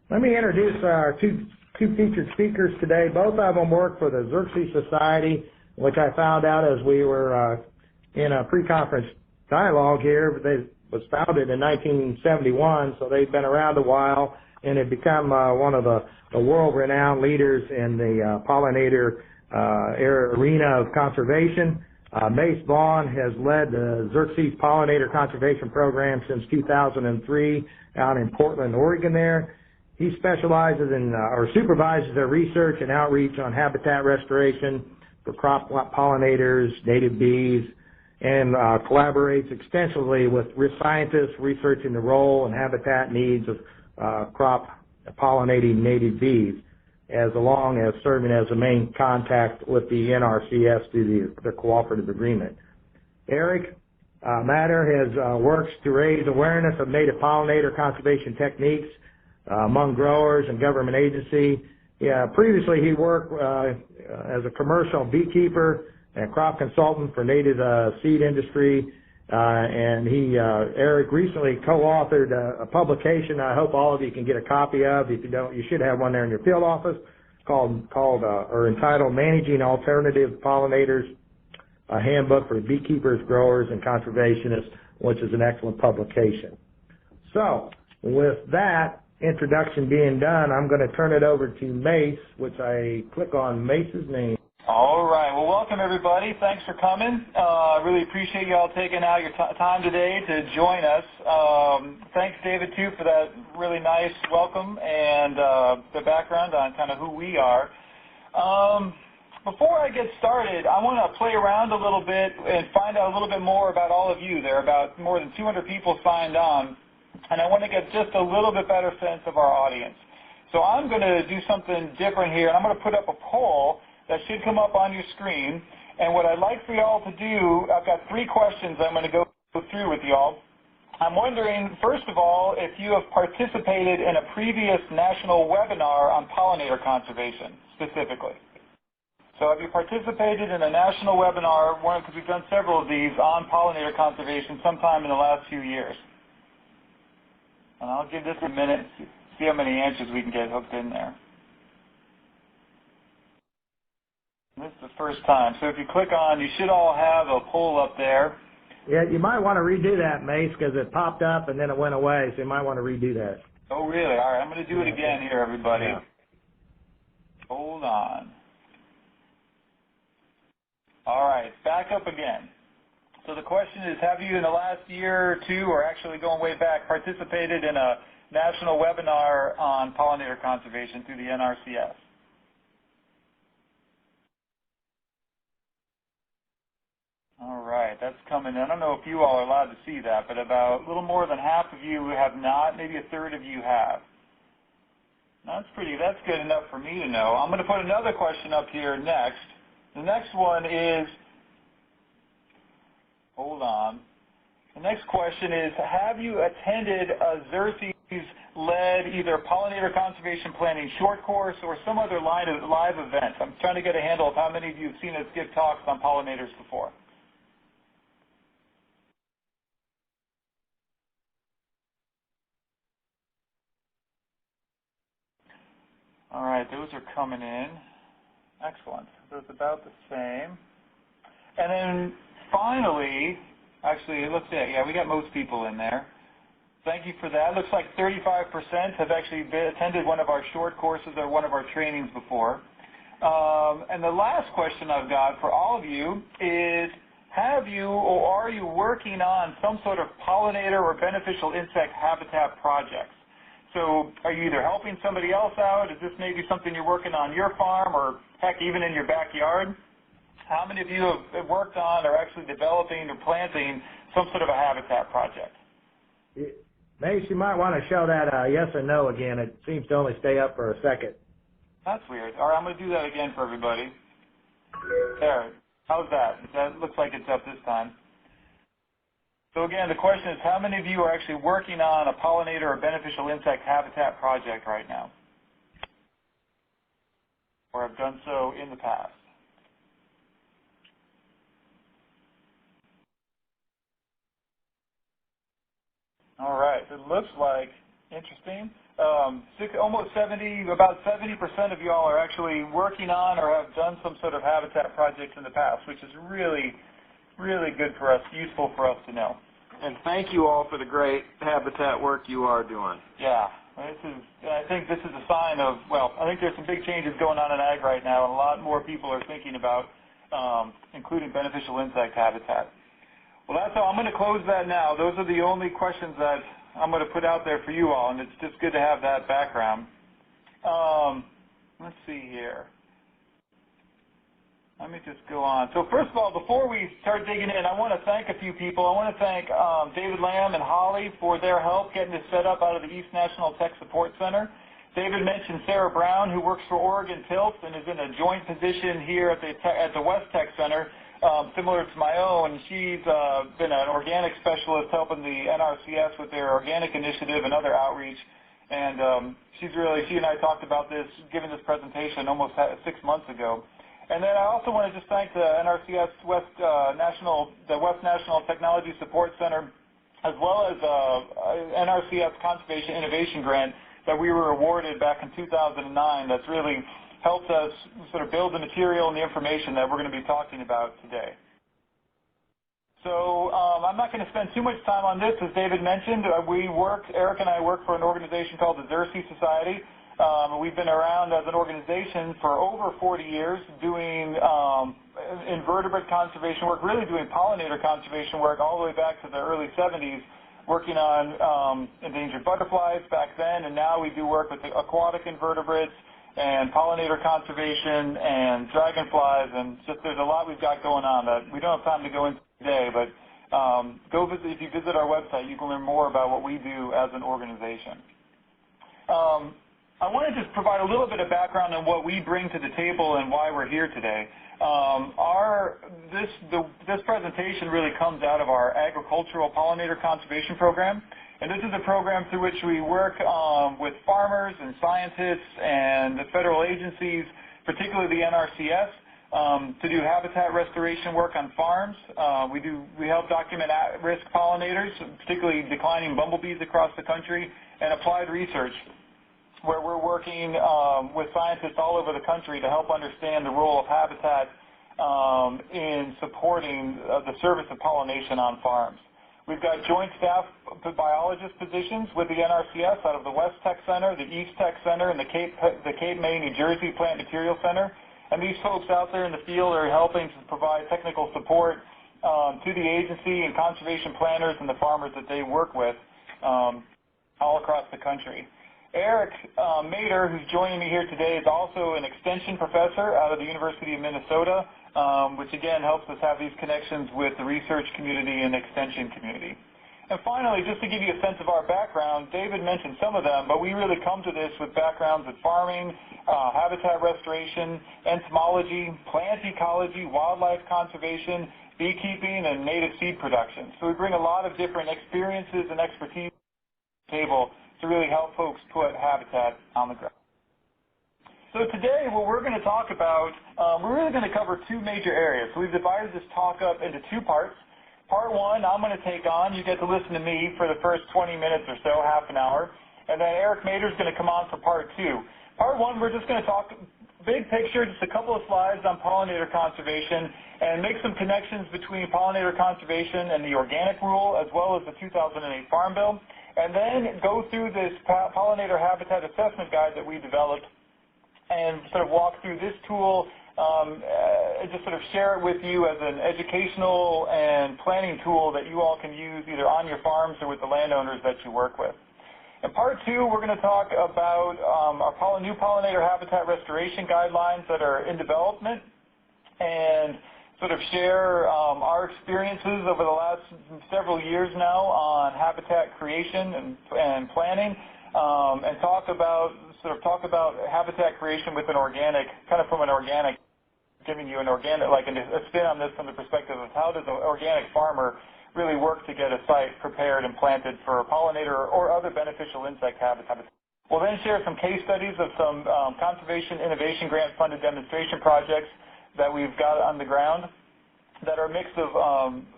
Let me introduce our two featured speakers today. Both of them work for the Xerces Society, which I found out as we were in a pre-conference dialogue here. They was founded in 1971, so they've been around a while and have become one of the world-renowned leaders in the pollinator arena of conservation. Mace Vaughan has led the Xerces Pollinator Conservation Program since 2003 out in Portland, Oregon there. He specializes in or supervises their research and outreach on habitat restoration for crop pollinators, native bees, and collaborates extensively with scientists researching the role and habitat needs of crop pollinating native bees, as long as serving as the main contact with the NRCS through the cooperative agreement. Eric Matter has works to raise awareness of native pollinator conservation techniques among growers and government agency. Previously, he worked as a commercial beekeeper and crop consultant for native seed industry. And Eric recently co-authored a publication I hope all of you can get a copy of. If you don't, you should have one there in your field office, entitled Managing Alternative Pollinators, a Handbook for Beekeepers, Growers, and Conservationists, which is an excellent publication. So, with that introduction being done, I'm going to turn it over to Mace, which I click on Mace's name. All right. Well, welcome, everybody. Thanks for coming. I really appreciate you all taking out your time today to join us. Thanks, David, too, for that really nice welcome and the background on kind of who we are. Before I get started, I want to play around a little bit and find out a little bit more about all of you. There are about more than 200 people signed on, and I want to get just a little bit better sense of our audience. So I'm going to do something different here. I'm going to put up a poll that should come up on your screen. And what I'd like for y'all to do, I've got 3 questions I'm going to go through with y'all. I'm wondering, first of all, if you have participated in a previous national webinar on pollinator conservation, specifically. So have you participated in a national webinar, because we've done several of these, on pollinator conservation sometime in the last few years? And I'll give this a minute, see how many answers we can get hooked in there. This is the first time. So if you click on, you should all have a poll up there. Yeah, you might want to redo that, Mace, because it popped up and then it went away, so you might want to redo that. Oh, really? All right, I'm going to do it again here, everybody. Yeah. Hold on. All right, back up again. So the question is, have you in the last year or two, or actually going way back, participated in a national webinar on pollinator conservation through the NRCS? All right, that's coming in. I don't know if you all are allowed to see that, but about a little more than half of you have not, maybe a third of you have. That's good enough for me to know. I'm going to put another question up here next. The next one is, hold on. The next question is, have you attended a Xerces-led either pollinator conservation planning short course or some other live event? I'm trying to get a handle of how many of you have seen us give talks on pollinators before. All right, those are coming in. Excellent. So it's about the same. And then finally, actually, let's see. Yeah, we got most people in there. Thank you for that. Looks like 35% have actually attended one of our short courses or one of our trainings before. And the last question I've got for all of you is, have you or are you working on some sort of pollinator or beneficial insect habitat projects? So are you either helping somebody else out? Is this maybe something you're working on your farm or, heck, even in your backyard? How many of you have worked on or actually developing or planting some sort of a habitat project? Mace, you might want to show that yes or no again. It seems to only stay up for a second. That's weird. All right, I'm going to do that again for everybody. There. How's that? That looks like it's up this time. So again, the question is, how many of you are actually working on a pollinator or beneficial insect habitat project right now? Or have done so in the past? All right, it looks like, interesting, almost 70, about 70% of y'all are actually working on or have done some sort of habitat projects in the past, which is really, really good for us, useful for us to know. And thank you all for the great habitat work you are doing. Yeah, I think this is a sign of, well, I think there's some big changes going on in ag right now, and a lot more people are thinking about including beneficial insect habitat. Well, that's all. I'm going to close that now. Those are the only questions that I'm going to put out there for you all, and it's just good to have that background. Let's see here. Let me just go on. So first of all, before we start digging in, I want to thank a few people. I want to thank David Lamb and Holly for their help getting this set up out of the East National Tech Support Center. David mentioned Sarah Brown, who works for Oregon Tilts and is in a joint position here at the West Tech Center, similar to my own. She's been an organic specialist helping the NRCS with their organic initiative and other outreach. And she and I talked about this, giving this presentation almost 6 months ago. And then I also want to just thank the NRCS West National Technology Support Center, as well as NRCS Conservation Innovation Grant that we were awarded back in 2009. That's really helped us sort of build the material and the information that we're going to be talking about today. So I'm not going to spend too much time on this. As David mentioned, Eric and I work for an organization called the Xerces Society. We've been around as an organization for over 40 years doing invertebrate conservation work, really doing pollinator conservation work all the way back to the early 70s, working on endangered butterflies back then, and now we do work with the aquatic invertebrates and pollinator conservation and dragonflies, and just there's a lot we've got going on that we don't have time to go into today, but if you visit our website, you can learn more about what we do as an organization. I want to just provide a little bit of background on what we bring to the table and why we're here today. This presentation really comes out of our agricultural pollinator conservation program, and this is a program through which we work with farmers and scientists and the federal agencies, particularly the NRCS, to do habitat restoration work on farms. We help document at-risk pollinators, particularly declining bumblebees across the country, and applied research, where we're working with scientists all over the country to help understand the role of habitat in supporting the service of pollination on farms. We've got joint staff biologist positions with the NRCS out of the West Tech Center, the East Tech Center, and the Cape May, New Jersey Plant Material Center. And these folks out there in the field are helping to provide technical support to the agency and conservation planners and the farmers that they work with all across the country. Eric Mader, who's joining me here today, is also an extension professor out of the University of Minnesota, which again helps us have these connections with the research community and extension community. And finally, just to give you a sense of our background, David mentioned some of them, but we really come to this with backgrounds in farming, habitat restoration, entomology, plant ecology, wildlife conservation, beekeeping, and native seed production. So we bring a lot of different experiences and expertise to the table to really help folks put habitat on the ground. So today, what we're going to talk about, we're really going to cover two major areas. So we've divided this talk up into two parts. Part one, I'm going to take on. You get to listen to me for the first 20 minutes or so, half an hour. And then Eric Mader is going to come on for part two. Part one, we're just going to talk big picture, just a couple of slides on pollinator conservation, and make some connections between pollinator conservation and the organic rule, as well as the 2008 Farm Bill. And then go through this pollinator habitat assessment guide that we developed and sort of walk through this tool and just sort of share it with you as an educational and planning tool that you all can use either on your farms or with the landowners that you work with. In part two, we're going to talk about our new pollinator habitat restoration guidelines that are in development and sort of share our experiences over the last several years now on habitat creation and planning, and talk about habitat creation with an organic, kind of from an organic, giving you an organic, like a spin on this from the perspective of how does an organic farmer really work to get a site prepared and planted for pollinator or other beneficial insect habitat. We'll then share some case studies of some conservation innovation grant funded demonstration projects that we've got on the ground that are a mix of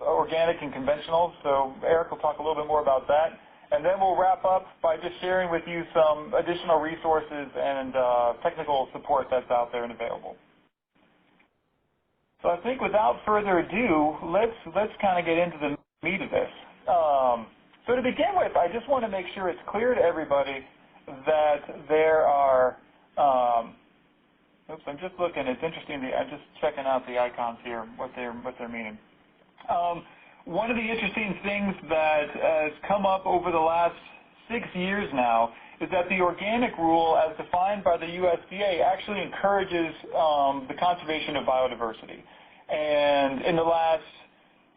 organic and conventional. So Eric will talk a little bit more about that. And then we'll wrap up by just sharing with you some additional resources and technical support that's out there and available. So I think without further ado, let's kind of get into the meat of this. So to begin with, I just want to make sure it's clear to everybody that there are, oops, I'm just looking, it's interesting, I'm just checking out the icons here, what they're meaning. One of the interesting things that has come up over the last 6 years now is that the organic rule, as defined by the USDA, actually encourages the conservation of biodiversity. And in the last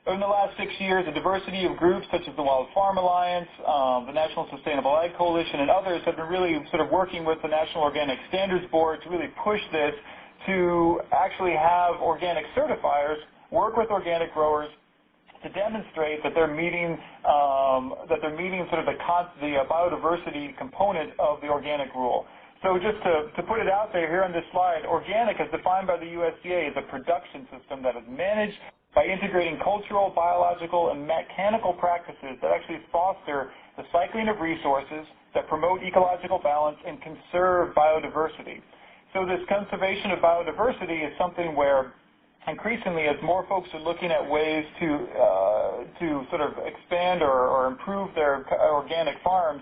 6 years, a diversity of groups such as the Wild Farm Alliance, the National Sustainable Ag Coalition, and others have been really sort of working with the National Organic Standards Board to really push this to actually have organic certifiers work with organic growers to demonstrate that they're meeting sort of the biodiversity component of the organic rule. So just to put it out there here on this slide, organic, as defined by the USDA, is a production system that is managed by integrating cultural, biological, and mechanical practices that actually foster the cycling of resources, that promote ecological balance, and conserve biodiversity. So this conservation of biodiversity is something where increasingly, as more folks are looking at ways to sort of expand or improve their organic farms,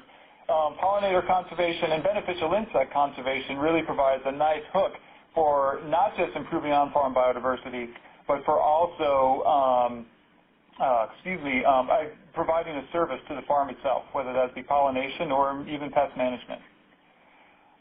pollinator conservation and beneficial insect conservation really provides a nice hook for not just improving on-farm biodiversity, but for also, providing a service to the farm itself, whether that be pollination or even pest management.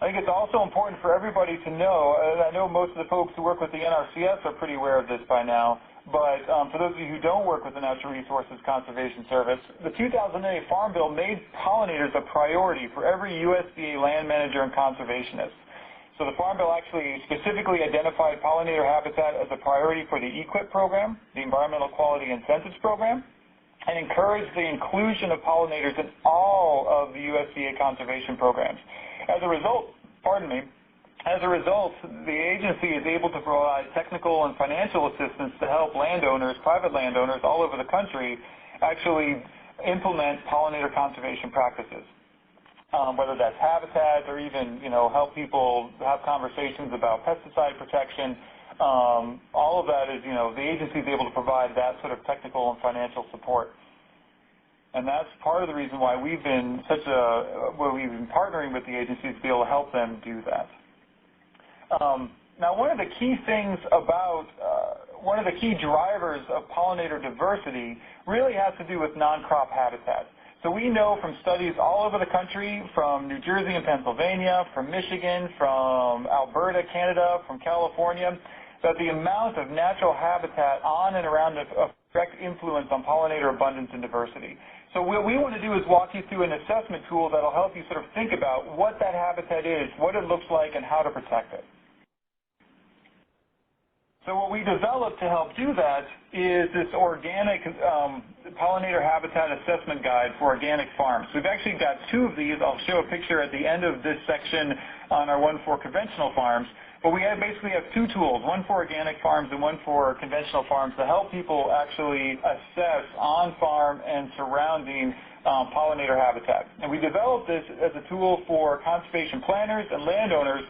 I think it's also important for everybody to know, and I know most of the folks who work with the NRCS are pretty aware of this by now, but for those of you who don't work with the Natural Resources Conservation Service, the 2008 Farm Bill made pollinators a priority for every USDA land manager and conservationist. So the Farm Bill actually specifically identified pollinator habitat as a priority for the EQIP program, the Environmental Quality Incentives Program, and encouraged the inclusion of pollinators in all of the USDA conservation programs. As a result, the agency is able to provide technical and financial assistance to help landowners, private landowners all over the country, actually implement pollinator conservation practices. Whether that's habitat or even, help people have conversations about pesticide protection, all of that is, the agency is able to provide that sort of technical and financial support. And that's part of the reason why we've been partnering with the agencies to be able to help them do that. Now, one of the key drivers of pollinator diversity really has to do with non-crop habitat. So we know from studies all over the country, from New Jersey and Pennsylvania, from Michigan, from Alberta, Canada, from California, that the amount of natural habitat on and around a direct influence on pollinator abundance and diversity. So what we want to do is walk you through an assessment tool that will help you sort of think about what that habitat is, what it looks like, and how to protect it. So what we developed to help do that is this organic pollinator habitat assessment guide for organic farms. We've actually got 2 of these. I'll show a picture at the end of this section on our one for conventional farms. But we basically have 2 tools, one for organic farms and one for conventional farms, to help people actually assess on-farm and surrounding pollinator habitat. And we developed this as a tool for conservation planners and landowners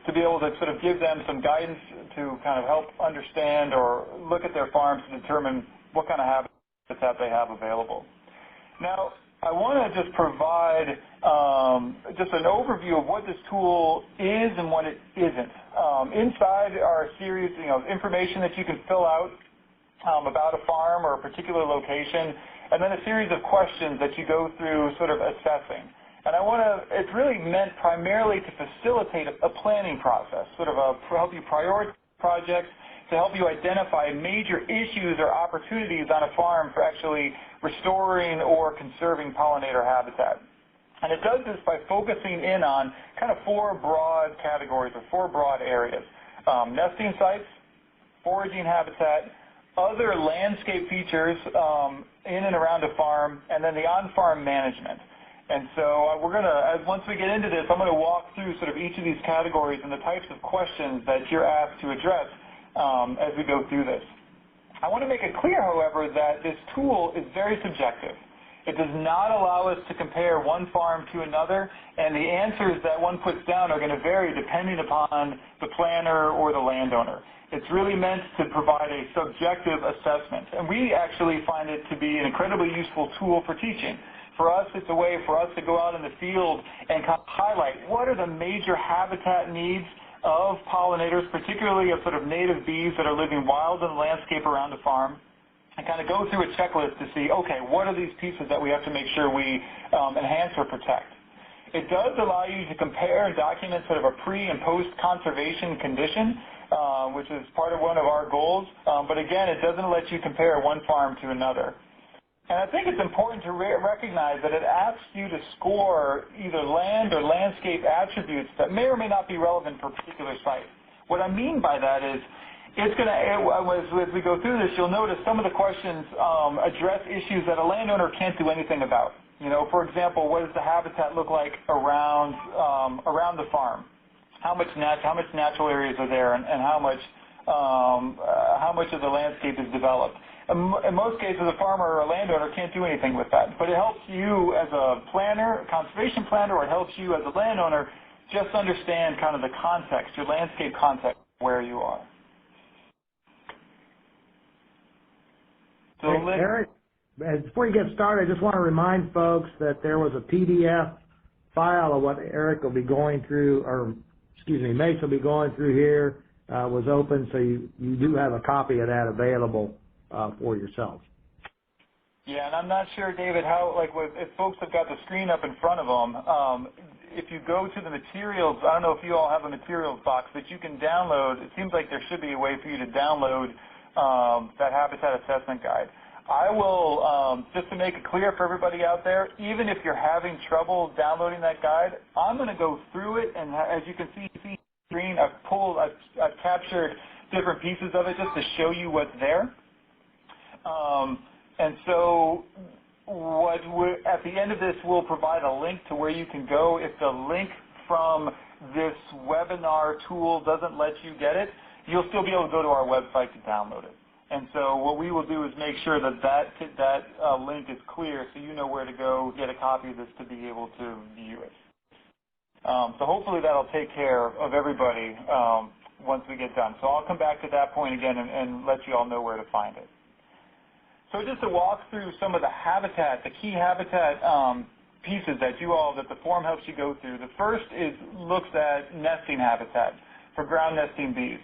to be able to sort of give them some guidance to kind of help understand or look at their farms to determine what kind of habitat they have available. Now, I want to just provide just an overview of what this tool is and what it isn't. Inside are a series, information that you can fill out about a farm or a particular location, and then a series of questions that you go through sort of assessing. And it's really meant primarily to facilitate a planning process, sort of to help you prioritize projects, to help you identify major issues or opportunities on a farm for actually restoring or conserving pollinator habitat. And it does this by focusing in on kind of 4 broad categories or 4 broad areas. Nesting sites, foraging habitat, other landscape features in and around a farm, and then the on-farm management. And so once we get into this, I'm going to walk through sort of each of these categories and the types of questions that you're asked to address as we go through this. I want to make it clear, however, that this tool is very subjective. It does not allow us to compare one farm to another, and the answers that one puts down are going to vary depending upon the planner or the landowner. It's really meant to provide a subjective assessment, and we actually find it to be an incredibly useful tool for teaching. For us, it's a way for us to go out in the field and kind of highlight what are the major habitat needs of pollinators, particularly of sort of native bees that are living wild in the landscape around the farm, and kind of go through a checklist to see, okay, what are these pieces that we have to make sure we enhance or protect. It does allow you to compare and document sort of a pre- and post-conservation condition, which is part of one of our goals, but again, it doesn't let you compare one farm to another. And I think it's important to recognize that it asks you to score either land or landscape attributes that may or may not be relevant for a particular site. What I mean by that is, it's going to, as we go through this, you'll notice some of the questions address issues that a landowner can't do anything about. You know, for example, what does the habitat look like around the farm? How much natural areas are there, and how much of the landscape is developed? In most cases, a farmer or a landowner can't do anything with that, but it helps you as a planner, a conservation planner, or it helps you as a landowner just understand kind of the context, your landscape context, where you are. So hey, Eric, before you get started, I just want to remind folks that there was a PDF file of what Eric will be going through, or excuse me, Mace will be going through here, was open, so you do have a copy of that available for yourself. Yeah, and I'm not sure, David, how, like, if folks have got the screen up in front of them, if you go to the materials, I don't know if you all have a materials box that you can download. It seems like there should be a way for you to download that habitat assessment guide. I will, just to make it clear for everybody out there, even if you're having trouble downloading that guide, I'm going to go through it, and as you can see the screen, I've captured different pieces of it just to show you what's there. And so at the end of this, we'll provide a link to where you can go. If the link from this webinar tool doesn't let you get it, you'll still be able to go to our website to download it. And so what we will do is make sure that link is clear so you know where to go get a copy of this to be able to view it. So hopefully that'll take care of everybody once we get done. So I'll come back to that point again and let you all know where to find it. So just to walk through some of the habitat, the key habitat pieces that the form helps you go through. The first looks at nesting habitat for ground nesting bees.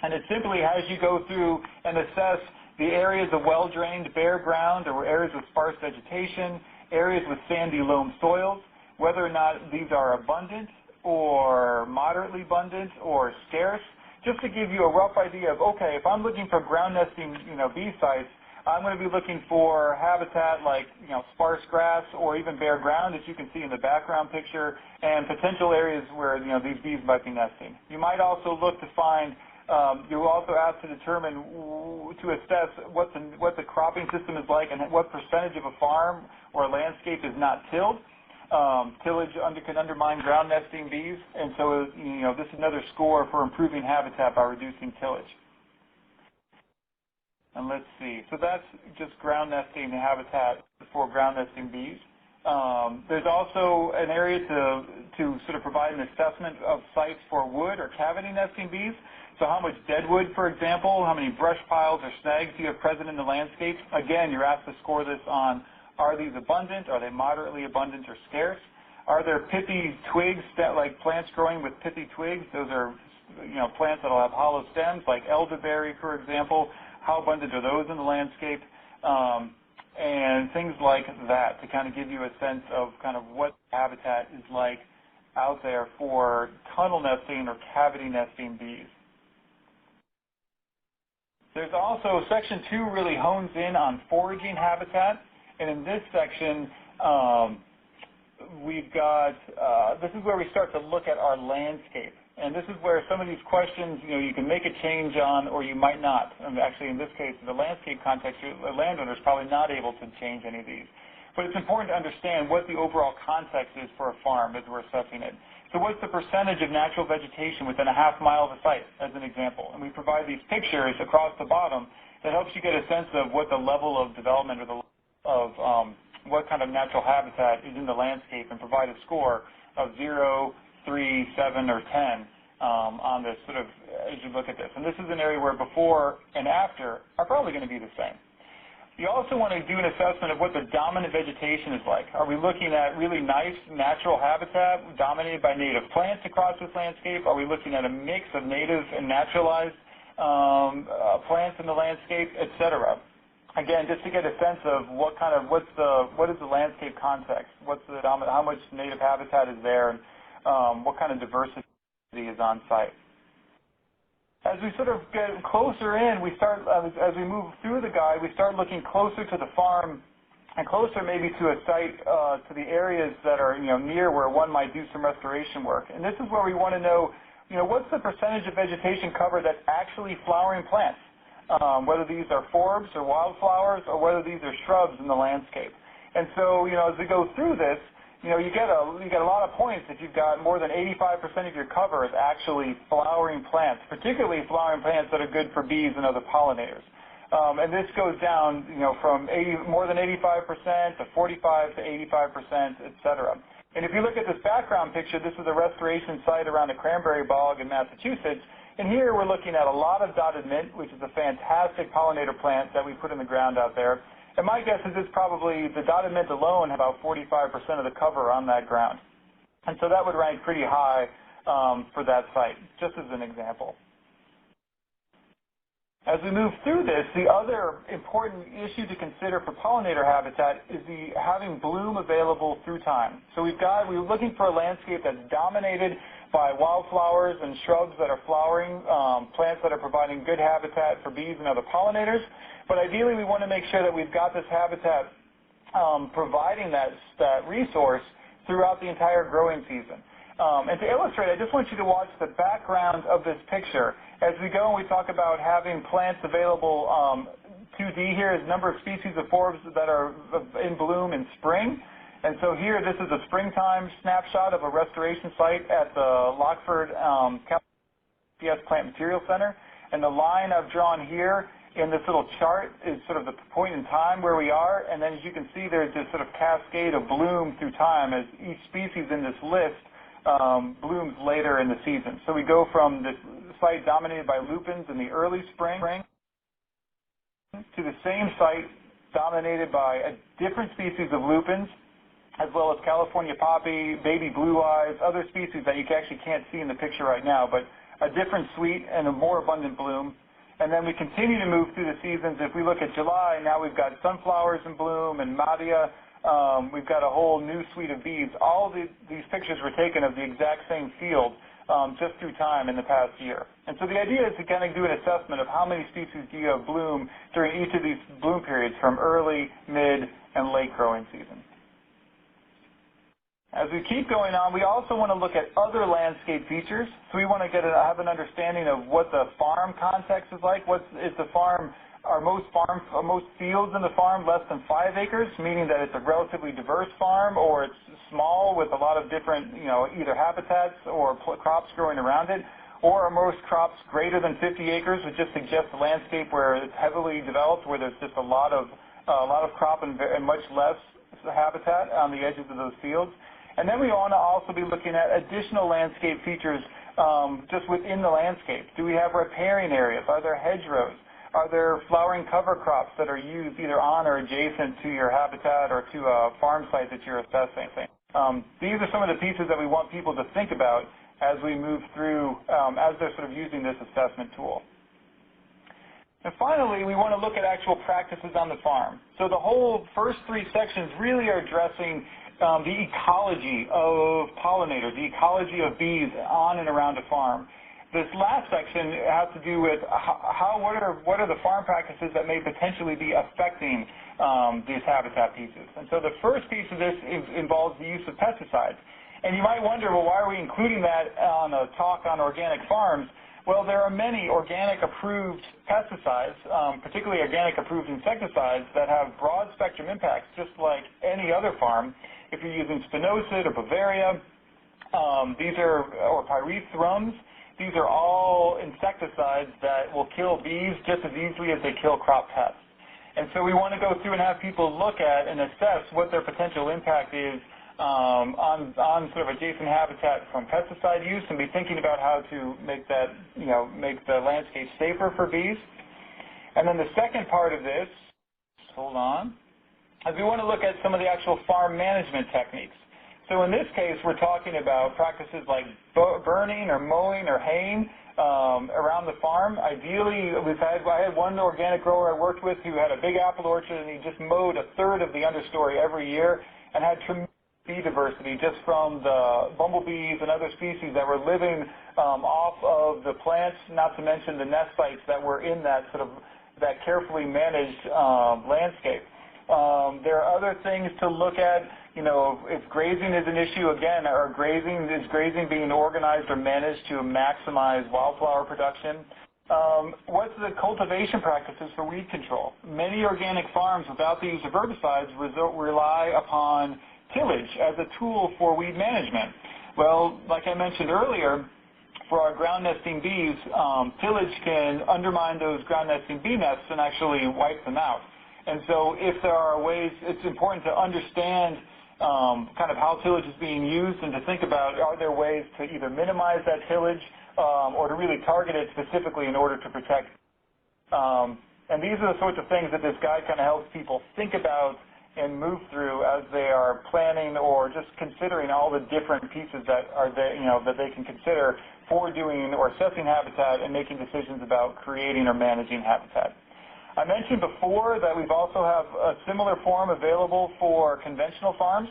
And it simply has you go through and assess the areas of well-drained bare ground or areas with sparse vegetation, areas with sandy loam soils, whether or not these are abundant or moderately abundant or scarce, just to give you a rough idea of, okay, if I'm looking for ground nesting, bee sites, I'm going to be looking for habitat like, sparse grass or even bare ground, as you can see in the background picture, and potential areas where, these bees might be nesting. You might also look to find, you'll also have to determine, to assess what the cropping system is like and what percentage of a farm or a landscape is not tilled. Tillage can undermine ground nesting bees, and so, this is another score for improving habitat by reducing tillage. And let's see, so that's just ground nesting habitat for ground nesting bees. There's also an area to sort of provide an assessment of sites for wood or cavity nesting bees. So how much deadwood, for example, how many brush piles or snags do you have present in the landscape? Again, you're asked to score this on, are these abundant, are they moderately abundant or scarce? Are there pithy twigs, like plants growing with pithy twigs? Those are, plants that will have hollow stems, like elderberry, for example. How abundant are those in the landscape? And things like that to kind of give you a sense of kind of what habitat is like out there for tunnel nesting or cavity nesting bees. There's also, Section 2 really hones in on foraging habitat, and in this section, we've got, this is where we start to look at our landscape. And this is where some of these questions, you can make a change on or you might not. And actually, in this case, in the landscape context, the landowner is probably not able to change any of these. But it's important to understand what the overall context is for a farm as we're assessing it. So what's the percentage of natural vegetation within a half mile of a site, as an example? And we provide these pictures across the bottom that helps you get a sense of what the level of development or the what kind of natural habitat is in the landscape and provide a score of 0, 3, 7, or 10 on this sort of, as you look at this. And this is an area where before and after are probably going to be the same. You also want to do an assessment of what the dominant vegetation is like. Are we looking at really nice natural habitat dominated by native plants across this landscape? Are we looking at a mix of native and naturalized plants in the landscape, et cetera? Again, just to get a sense of what is the landscape context? What's the dominant? How much native habitat is there, and what kind of diversity is on site? As we sort of get closer in, we start, as we move through the guide, we start looking closer to the farm and closer maybe to a site, to the areas that are, near where one might do some restoration work. And this is where we want to know, what's the percentage of vegetation cover that's actually flowering plants, whether these are forbs or wildflowers or whether these are shrubs in the landscape. And so, as we go through this, you get a lot of points if you've got more than 85% of your cover is actually flowering plants, particularly flowering plants that are good for bees and other pollinators. And this goes down, from more than 85% to 45 to 85%, et cetera. And if you look at this background picture, this is a restoration site around a cranberry bog in Massachusetts. And here we're looking at a lot of dotted mint, which is a fantastic pollinator plant that we put in the ground out there. And my guess is it's probably, the dotted mint alone, about 45% of the cover on that ground. And so that would rank pretty high for that site, just as an example. As we move through this, the other important issue to consider for pollinator habitat is having bloom available through time. So we're looking for a landscape that's dominated by wildflowers and shrubs that are flowering, plants that are providing good habitat for bees and other pollinators. But ideally, we want to make sure that we've got this habitat providing that resource throughout the entire growing season. And to illustrate, I just want you to watch the background of this picture. As we go and we talk about having plants available, 2D here is number of species of forbs that are in bloom in spring. And so here, this is a springtime snapshot of a restoration site at the Lockford NRCS Plant Material Center. And the line I've drawn here in this little chart is sort of the point in time where we are. And then as you can see, there's this sort of cascade of bloom through time as each species in this list blooms later in the season. So we go from this site dominated by lupins in the early spring to the same site dominated by a different species of lupins, as well as California poppy, baby blue eyes, other species that you actually can't see in the picture right now, but a different suite and a more abundant bloom. And then we continue to move through the seasons. If we look at July, now we've got sunflowers in bloom and Madia. We've got a whole new suite of bees. All these pictures were taken of the exact same field just through time in the past year. And so the idea is to kind of do an assessment of how many species do you have bloom during each of these bloom periods from early, mid, and late growing season. As we keep going on, we also want to look at other landscape features. So we want to have an understanding of what the farm context is like. Are most fields in the farm less than 5 acres, meaning that it's a relatively diverse farm, or it's small with a lot of different, either habitats or crops growing around it, or are most crops greater than 50 acres, which just suggests a landscape where it's heavily developed, where there's just a lot of crop and much less habitat on the edges of those fields. And then we want to also be looking at additional landscape features just within the landscape. Do we have riparian areas? Are there hedgerows? Are there flowering cover crops that are used either on or adjacent to your habitat or to a farm site that you're assessing? These are some of the pieces that we want people to think about as we move through, as they're sort of using this assessment tool. And finally, we want to look at actual practices on the farm. So the whole first 3 sections really are addressing the ecology of pollinators, the ecology of bees on and around a farm. This last section has to do with what are the farm practices that may potentially be affecting these habitat pieces. And so the first piece of this involves the use of pesticides. And you might wonder, well, why are we including that on a talk on organic farms? Well, there are many organic approved pesticides, particularly organic approved insecticides, that have broad spectrum impacts, just like any other farm. If you're using spinosad or Bavaria, or pyrethrum, these are all insecticides that will kill bees just as easily as they kill crop pests. And so we want to go through and have people look at and assess what their potential impact is on sort of adjacent habitat from pesticide use, and be thinking about how to make that, make the landscape safer for bees. And then the second part of this, hold on, is we want to look at some of the actual farm management techniques. So in this case, we're talking about practices like burning or mowing or haying around the farm. Ideally, I had one organic grower I worked with who had a big apple orchard, and he just mowed a third of the understory every year and had tremendous bee diversity just from the bumblebees and other species that were living off of the plants, not to mention the nest sites that were in that sort of that carefully managed landscape. There are other things to look at. If grazing is an issue, again, is grazing being organized or managed to maximize wildflower production? What's the cultivation practices for weed control? Many organic farms, without the use of herbicides, rely upon tillage as a tool for weed management. Well, like I mentioned earlier, for our ground nesting bees, tillage can undermine those ground nesting bee nests and actually wipe them out. And so if there are ways, it's important to understand kind of how tillage is being used, and to think about, are there ways to either minimize that tillage or to really target it specifically in order to protect. And these are the sorts of things that this guide kind of helps people think about and move through as they are planning or just considering all the different pieces that are there, that they can consider for doing or assessing habitat and making decisions about creating or managing habitat. I mentioned before that we've also have a similar form available for conventional farms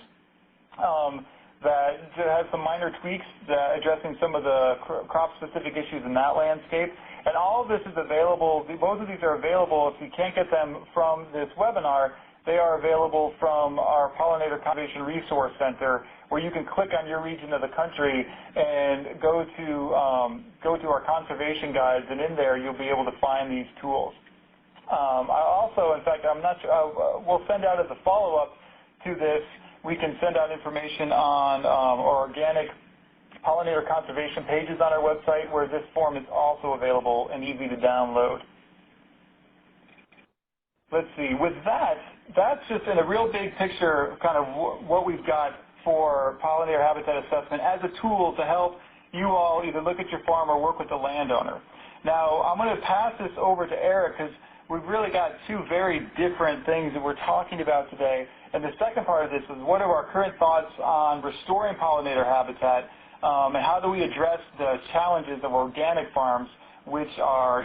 that has some minor tweaks addressing some of the crop-specific issues in that landscape. And all of this is available. Both of these are available. If you can't get them from this webinar, they are available from our Pollinator Conservation Resource Center, where you can click on your region of the country and go to our conservation guides, and in there you'll be able to find these tools. I also, in fact, I'm not sure, we'll send out as a follow-up to this, we can send out information on our organic pollinator conservation pages on our website, where this form is also available and easy to download. Let's see, with that, that's just in a real big picture kind of what we've got for pollinator habitat assessment as a tool to help you all either look at your farm or work with the landowner. Now, I'm going to pass this over to Eric, because we've really got two very different things that we're talking about today. And the second part of this is, what are our current thoughts on restoring pollinator habitat, and how do we address the challenges of organic farms, which are,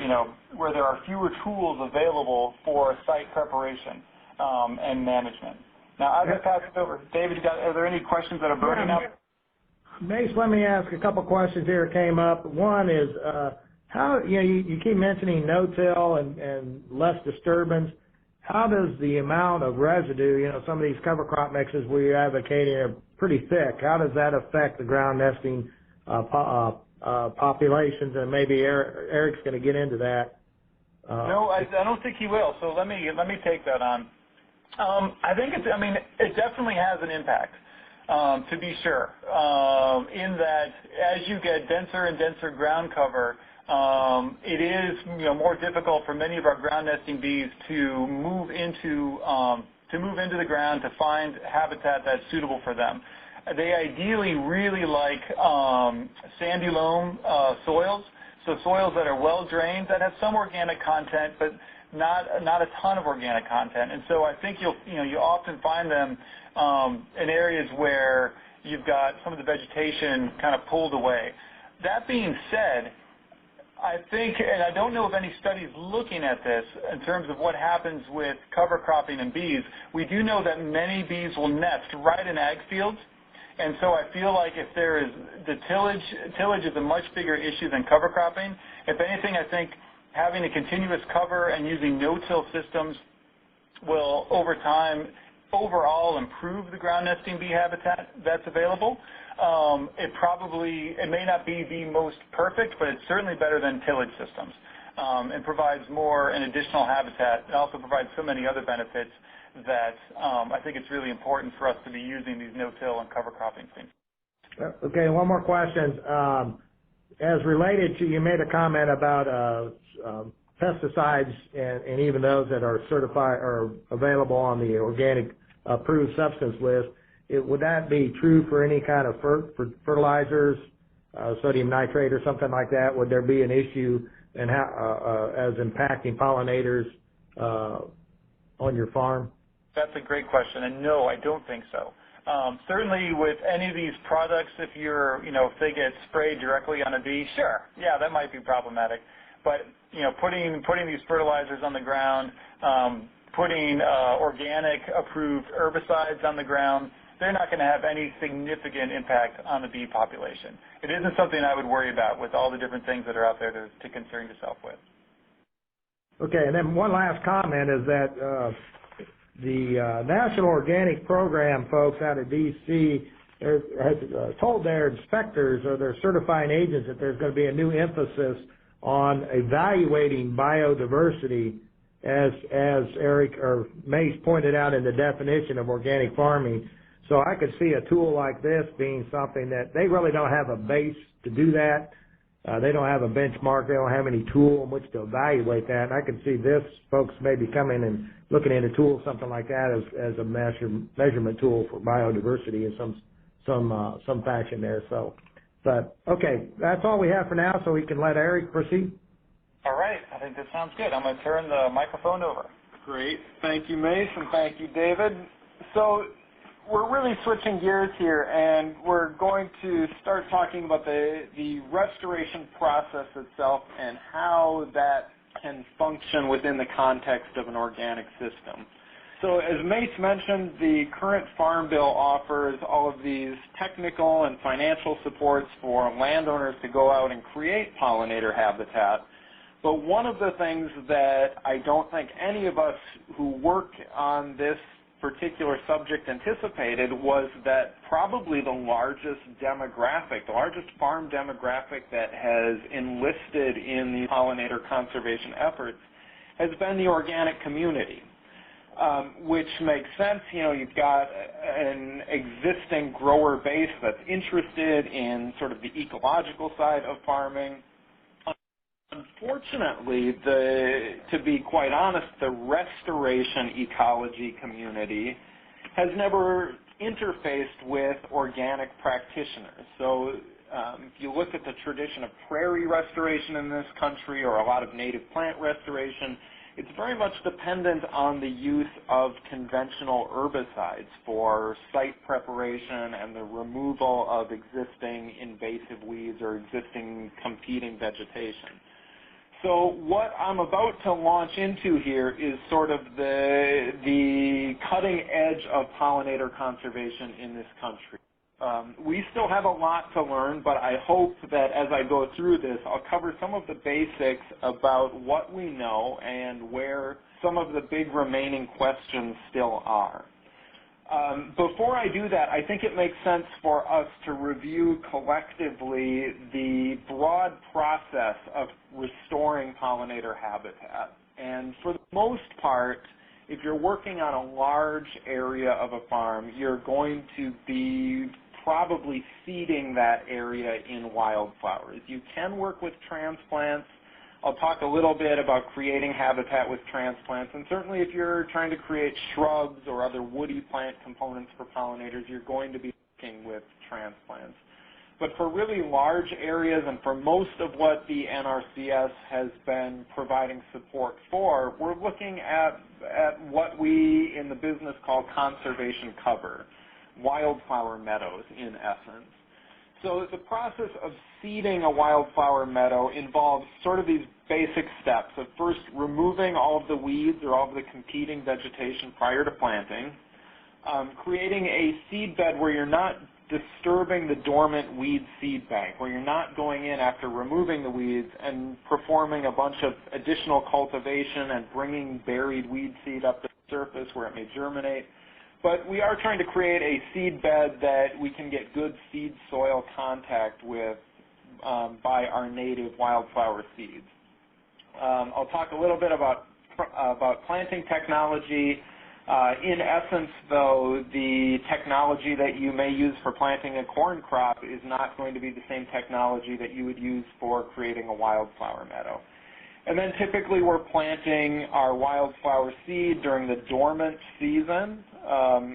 where there are fewer tools available for site preparation and management. Now, I'm going to pass it over. David, are there any questions that are burning up? Mace, let me ask a couple questions here that came up. One is, how, you keep mentioning no-till and less disturbance. How does the amount of residue, some of these cover crop mixes we're advocating are pretty thick. How does that affect the ground nesting populations? And maybe Eric's going to get into that. No, I don't think he will. So let me take that on. I think it definitely has an impact, to be sure, in that as you get denser and denser ground cover, it is more difficult for many of our ground nesting bees to move into the ground to find habitat that's suitable for them. They ideally really like sandy loam soils, so soils that are well drained, that have some organic content, but not a ton of organic content. And so I think you often find them in areas where you've got some of the vegetation kind of pulled away. That being said, I think, and I don't know of any studies looking at this in terms of what happens with cover cropping and bees, we do know that many bees will nest right in ag fields. And so I feel like if there is the tillage is a much bigger issue than cover cropping. If anything, I think having a continuous cover and using no-till systems will, over time, overall improve the ground nesting bee habitat that's available. It may not be the most perfect, but it's certainly better than tillage systems, and provides more and additional habitat. It also provides so many other benefits that I think it's really important for us to be using these no-till and cover cropping things. Okay, one more question. As related to, you made a comment about pesticides and even those that are certified or available on the organic approved substance list, would that be true for any kind of fertilizers, sodium nitrate or something like that? Would there be an issue in how, as impacting pollinators on your farm? That's a great question, and no, I don't think so. Certainly with any of these products, if they get sprayed directly on a bee, sure, yeah, that might be problematic. But, putting these fertilizers on the ground, putting organic approved herbicides on the ground, they're not going to have any significant impact on the bee population. It isn't something I would worry about with all the different things that are out there to concern yourself with. Okay, and then one last comment is that the National Organic Program folks out of D.C. has told their inspectors or their certifying agents that there's going to be a new emphasis on evaluating biodiversity, as Eric or Mace pointed out in the definition of organic farming. So I could see a tool like this being something that they really don't have a base to do that. They don't have a benchmark. They don't have any tool in which to evaluate that. And I could see this folks maybe coming and looking at a tool, something like that, as a measurement tool for biodiversity in some fashion there. So, but okay, that's all we have for now. So we can let Eric proceed. All right, I think that sounds good. I'm going to turn the microphone over. Great. Thank you, Mace, and thank you, David. So we're really switching gears here, and we're going to start talking about the restoration process itself and how that can function within the context of an organic system. So as Mace mentioned, the current Farm Bill offers all of these technical and financial supports for landowners to go out and create pollinator habitat. But one of the things that I don't think any of us who work on this particular subject anticipated was that probably the largest farm demographic that has enlisted in the pollinator conservation efforts has been the organic community, which makes sense. You've got an existing grower base that's interested in sort of the ecological side of farming. Unfortunately, to be quite honest, the restoration ecology community has never interfaced with organic practitioners. So if you look at the tradition of prairie restoration in this country or a lot of native plant restoration, it's very much dependent on the use of conventional herbicides for site preparation and the removal of existing invasive weeds or existing competing vegetation. So what I'm about to launch into here is sort of the cutting edge of pollinator conservation in this country. We still have a lot to learn, but I hope that as I go through this, I'll cover some of the basics about what we know and where some of the big remaining questions still are. Before I do that, I think it makes sense for us to review collectively the broad process of restoring pollinator habitat. And for the most part, if you're working on a large area of a farm, you're going to be probably seeding that area in wildflowers. You can work with transplants. I'll talk a little bit about creating habitat with transplants, and certainly if you're trying to create shrubs or other woody plant components for pollinators, you're going to be working with transplants. But for really large areas and for most of what the NRCS has been providing support for, we're looking at what we in the business call conservation cover, wildflower meadows in essence. So the process of seeding a wildflower meadow involves sort of these basic steps of first removing all of the weeds or all of the competing vegetation prior to planting, creating a seed bed where you're not disturbing the dormant weed seed bank, where you're not going in after removing the weeds and performing a bunch of additional cultivation and bringing buried weed seed up to the surface where it may germinate. But we are trying to create a seed bed that we can get good seed soil contact with by our native wildflower seeds. I'll talk a little bit about planting technology. In essence, though, the technology that you may use for planting a corn crop is not going to be the same technology that you would use for creating a wildflower meadow. And then typically we're planting our wildflower seed during the dormant season.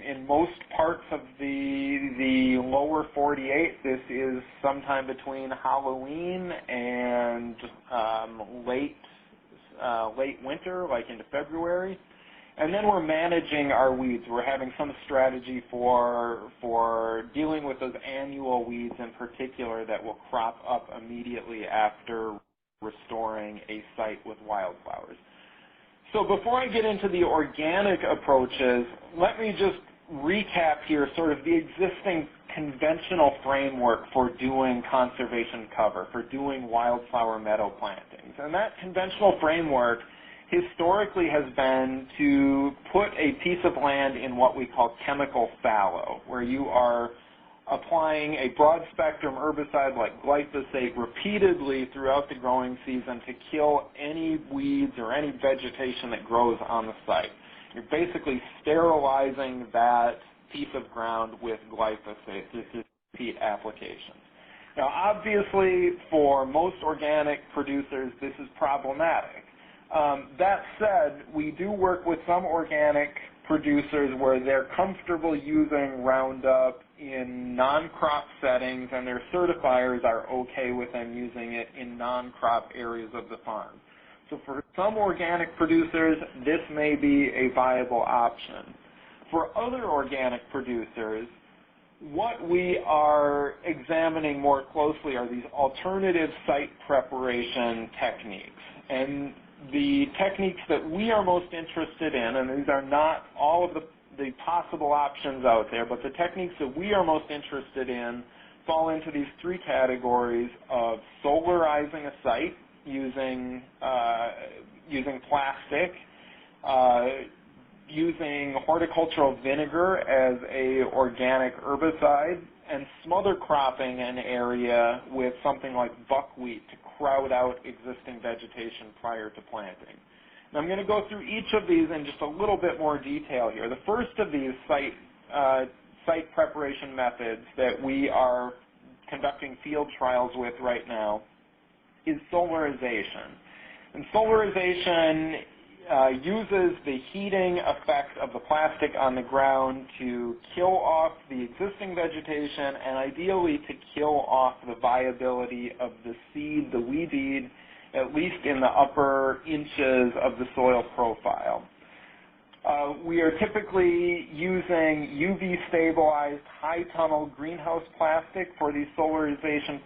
In most parts of the lower 48, this is sometime between Halloween and late winter, like into February. And then we're managing our weeds. We're having some strategy for dealing with those annual weeds in particular that will crop up immediately after restoring a site with wildflowers. So before I get into the organic approaches, let me just recap here sort of the existing conventional framework for doing conservation cover, for doing wildflower meadow plantings. And that conventional framework historically has been to put a piece of land in what we call chemical fallow, where you are applying a broad-spectrum herbicide like glyphosate repeatedly throughout the growing season to kill any weeds or any vegetation that grows on the site. You're basically sterilizing that piece of ground with glyphosate through repeat applications. Now, obviously, for most organic producers, this is problematic. That said, we do work with some organic producers where they're comfortable using Roundup in non-crop settings, and their certifiers are okay with them using it in non-crop areas of the farm. So for some organic producers, this may be a viable option. For other organic producers, what we are examining more closely are these alternative site preparation techniques. And the techniques that we are most interested in, and these are not all of the possible options out there, but the techniques that we are most interested in fall into these three categories of solarizing a site using plastic, using horticultural vinegar as a organic herbicide, and smother cropping an area with something like buckwheat to crowd out existing vegetation prior to planting. Now I'm going to go through each of these in just a little bit more detail here. The first of these site preparation methods that we are conducting field trials with right now is solarization. And solarization uses the heating effect of the plastic on the ground to kill off the existing vegetation and ideally to kill off the viability of the seed, the weed seed, at least in the upper inches of the soil profile. We are typically using UV-stabilized high-tunnel greenhouse plastic for these solarization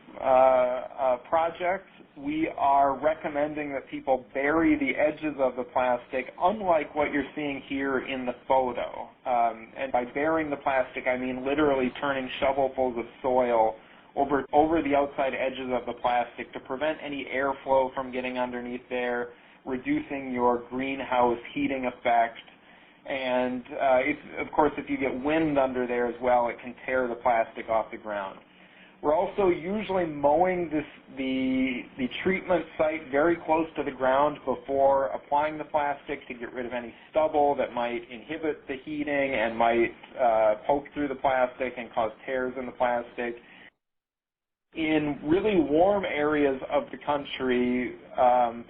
projects. We are recommending that people bury the edges of the plastic, unlike what you're seeing here in the photo. And by burying the plastic, I mean literally turning shovelfuls of soil over the outside edges of the plastic to prevent any airflow from getting underneath there, reducing your greenhouse heating effect. And of course, if you get wind under there as well, it can tear the plastic off the ground. We're also usually mowing the treatment site very close to the ground before applying the plastic to get rid of any stubble that might inhibit the heating and might poke through the plastic and cause tears in the plastic. In really warm areas of the country,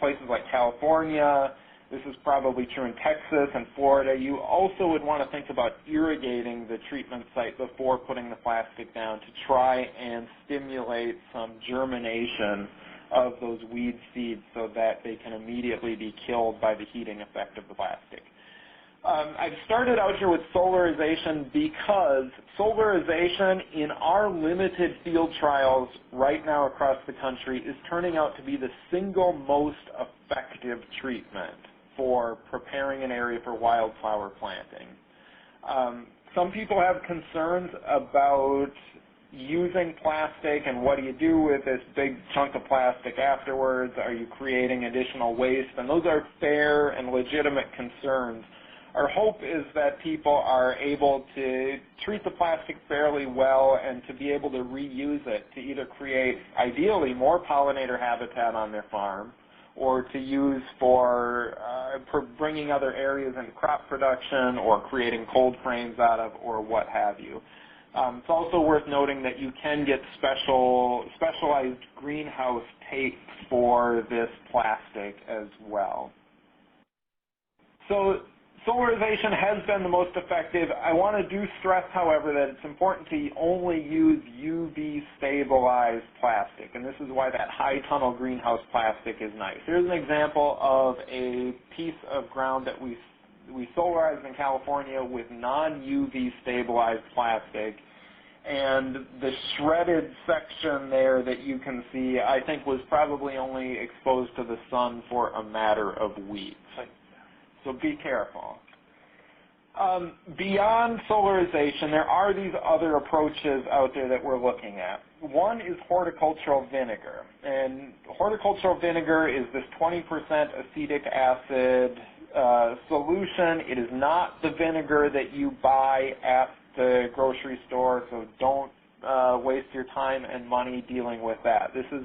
places like California, this is probably true in Texas and Florida, you also would want to think about irrigating the treatment site before putting the plastic down to try and stimulate some germination of those weed seeds so that they can immediately be killed by the heating effect of the plastic. I've started out here with solarization because solarization in our limited field trials right now across the country is turning out to be the single most effective treatment for preparing an area for wildflower planting. Some people have concerns about using plastic and what do you do with this big chunk of plastic afterwards? Are you creating additional waste? And those are fair and legitimate concerns. Our hope is that people are able to treat the plastic fairly well and to be able to reuse it to either create, ideally, more pollinator habitat on their farm or to use for bringing other areas into crop production or creating cold frames out of or what have you. It's also worth noting that you can get specialized greenhouse tape for this plastic as well. So solarization has been the most effective. I want to stress, however, that it's important to only use UV stabilized plastic, and this is why that high tunnel greenhouse plastic is nice. Here's an example of a piece of ground that we solarized in California with non-UV stabilized plastic, and the shredded section there that you can see, I think, was probably only exposed to the sun for a matter of weeks. So be careful. Beyond solarization, there are these other approaches out there that we're looking at. One is horticultural vinegar, and horticultural vinegar is this 20% acetic acid solution. It is not the vinegar that you buy at the grocery store, so don't waste your time and money dealing with that. This is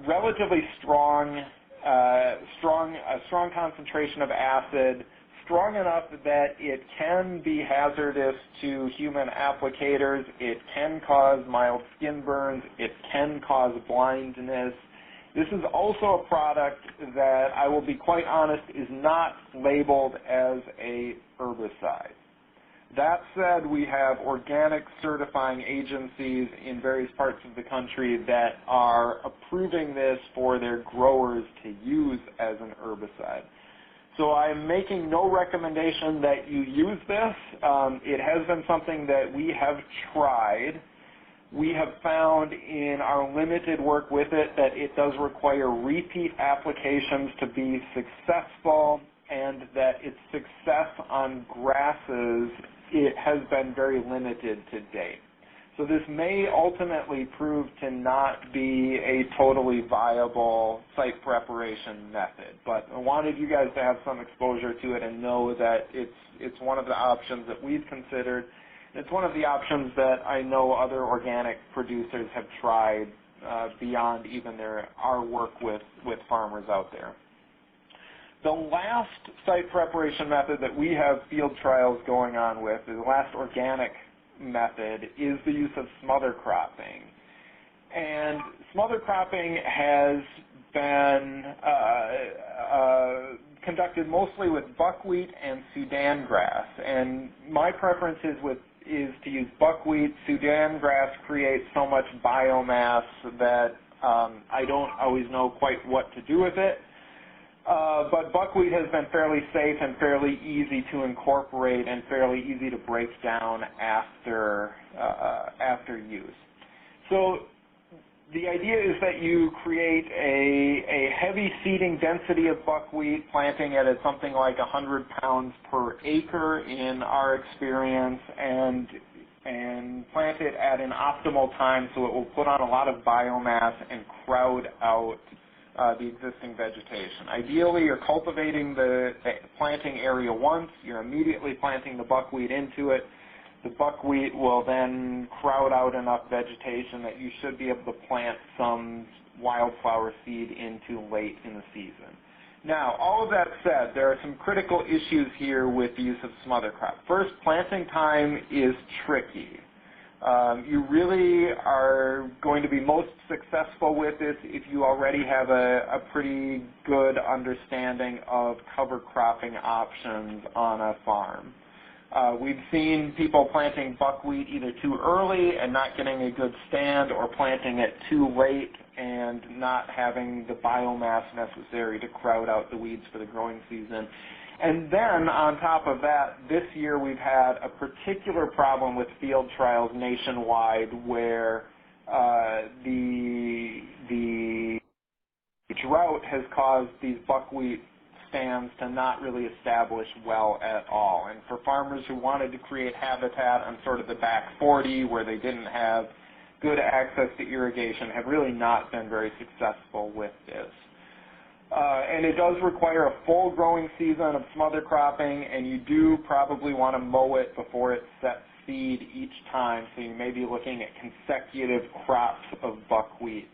relatively strong concentration of acid, strong enough that it can be hazardous to human applicators. It can cause mild skin burns. It can cause blindness. This is also a product that, I will be quite honest, is not labeled as a herbicide. That said, we have organic certifying agencies in various parts of the country that are approving this for their growers to use as an herbicide. So I'm making no recommendation that you use this. It has been something that we have tried. We have found in our limited work with it that it does require repeat applications to be successful, and that its success on grasses, it has been very limited to date. So this may ultimately prove to not be a totally viable site preparation method, but I wanted you guys to have some exposure to it and know that it's one of the options that we've considered. It's one of the options that I know other organic producers have tried beyond even our work with farmers out there. The last site preparation method that we have field trials going on with, the last organic method, is the use of smother cropping. And smother cropping has been conducted mostly with buckwheat and Sudan grass. And my preference is to use buckwheat. Sudan grass creates so much biomass that I don't always know quite what to do with it. But buckwheat has been fairly safe and fairly easy to incorporate and fairly easy to break down after use. So the idea is that you create a heavy seeding density of buckwheat, planting it at something like 100 pounds per acre in our experience, and plant it at an optimal time so it will put on a lot of biomass and crowd out the existing vegetation. Ideally, you're cultivating the planting area once, you're immediately planting the buckwheat into it. The buckwheat will then crowd out enough vegetation that you should be able to plant some wildflower seed into late in the season. Now, all of that said, there are some critical issues here with the use of smother crop. First, planting time is tricky. You really are going to be most successful with this if you already have a pretty good understanding of cover cropping options on a farm. We've seen people planting buckwheat either too early and not getting a good stand, or planting it too late and not having the biomass necessary to crowd out the weeds for the growing season. And then, on top of that, this year we've had a particular problem with field trials nationwide where the drought has caused these buckwheat stands to not really establish well at all. And for farmers who wanted to create habitat on sort of the back 40 where they didn't have good access to irrigation, have really not been very successful with this. And it does require a full growing season of smother cropping, and you do probably want to mow it before it sets seed each time, so you may be looking at consecutive crops of buckwheat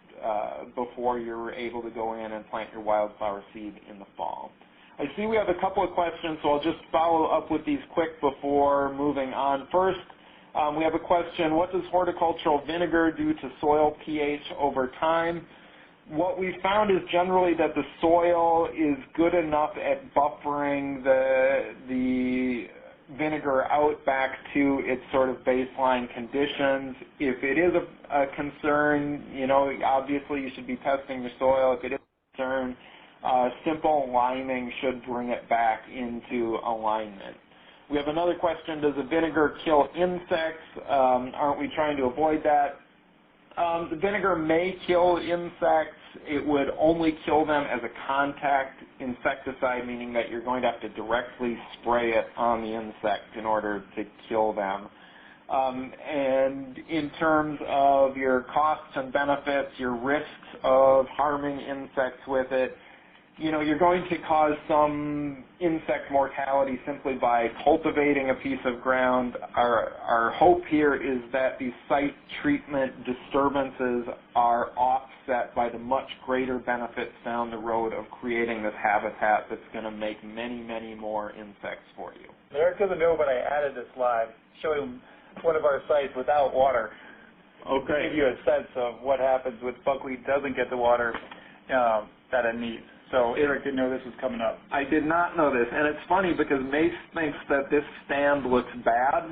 before you're able to go in and plant your wildflower seed in the fall. I see we have a couple of questions, so I'll just follow up with these quick before moving on. First, We have a question, what does horticultural vinegar do to soil pH over time? What we found is generally that the soil is good enough at buffering the vinegar out back to its sort of baseline conditions. If it is a concern, you know, obviously you should be testing your soil. If it is a concern, simple liming should bring it back into alignment. We have another question, does the vinegar kill insects? Aren't we trying to avoid that? The vinegar may kill insects. It would only kill them as a contact insecticide, meaning that you're going to have to directly spray it on the insect in order to kill them. And in terms of your costs and benefits, your risks of harming insects with it, you know, you're going to cause some insect mortality simply by cultivating a piece of ground. Our hope here is that these site treatment disturbances are offset by the much greater benefits down the road of creating this habitat that's going to make many, many more insects for you. Eric doesn't know, but I added this slide showing one of our sites without water. Okay. To give you a sense of what happens when buckwheat doesn't get the water that it needs. So Eric didn't know this was coming up. I did not know this, and it's funny because Mace thinks that this stand looks bad,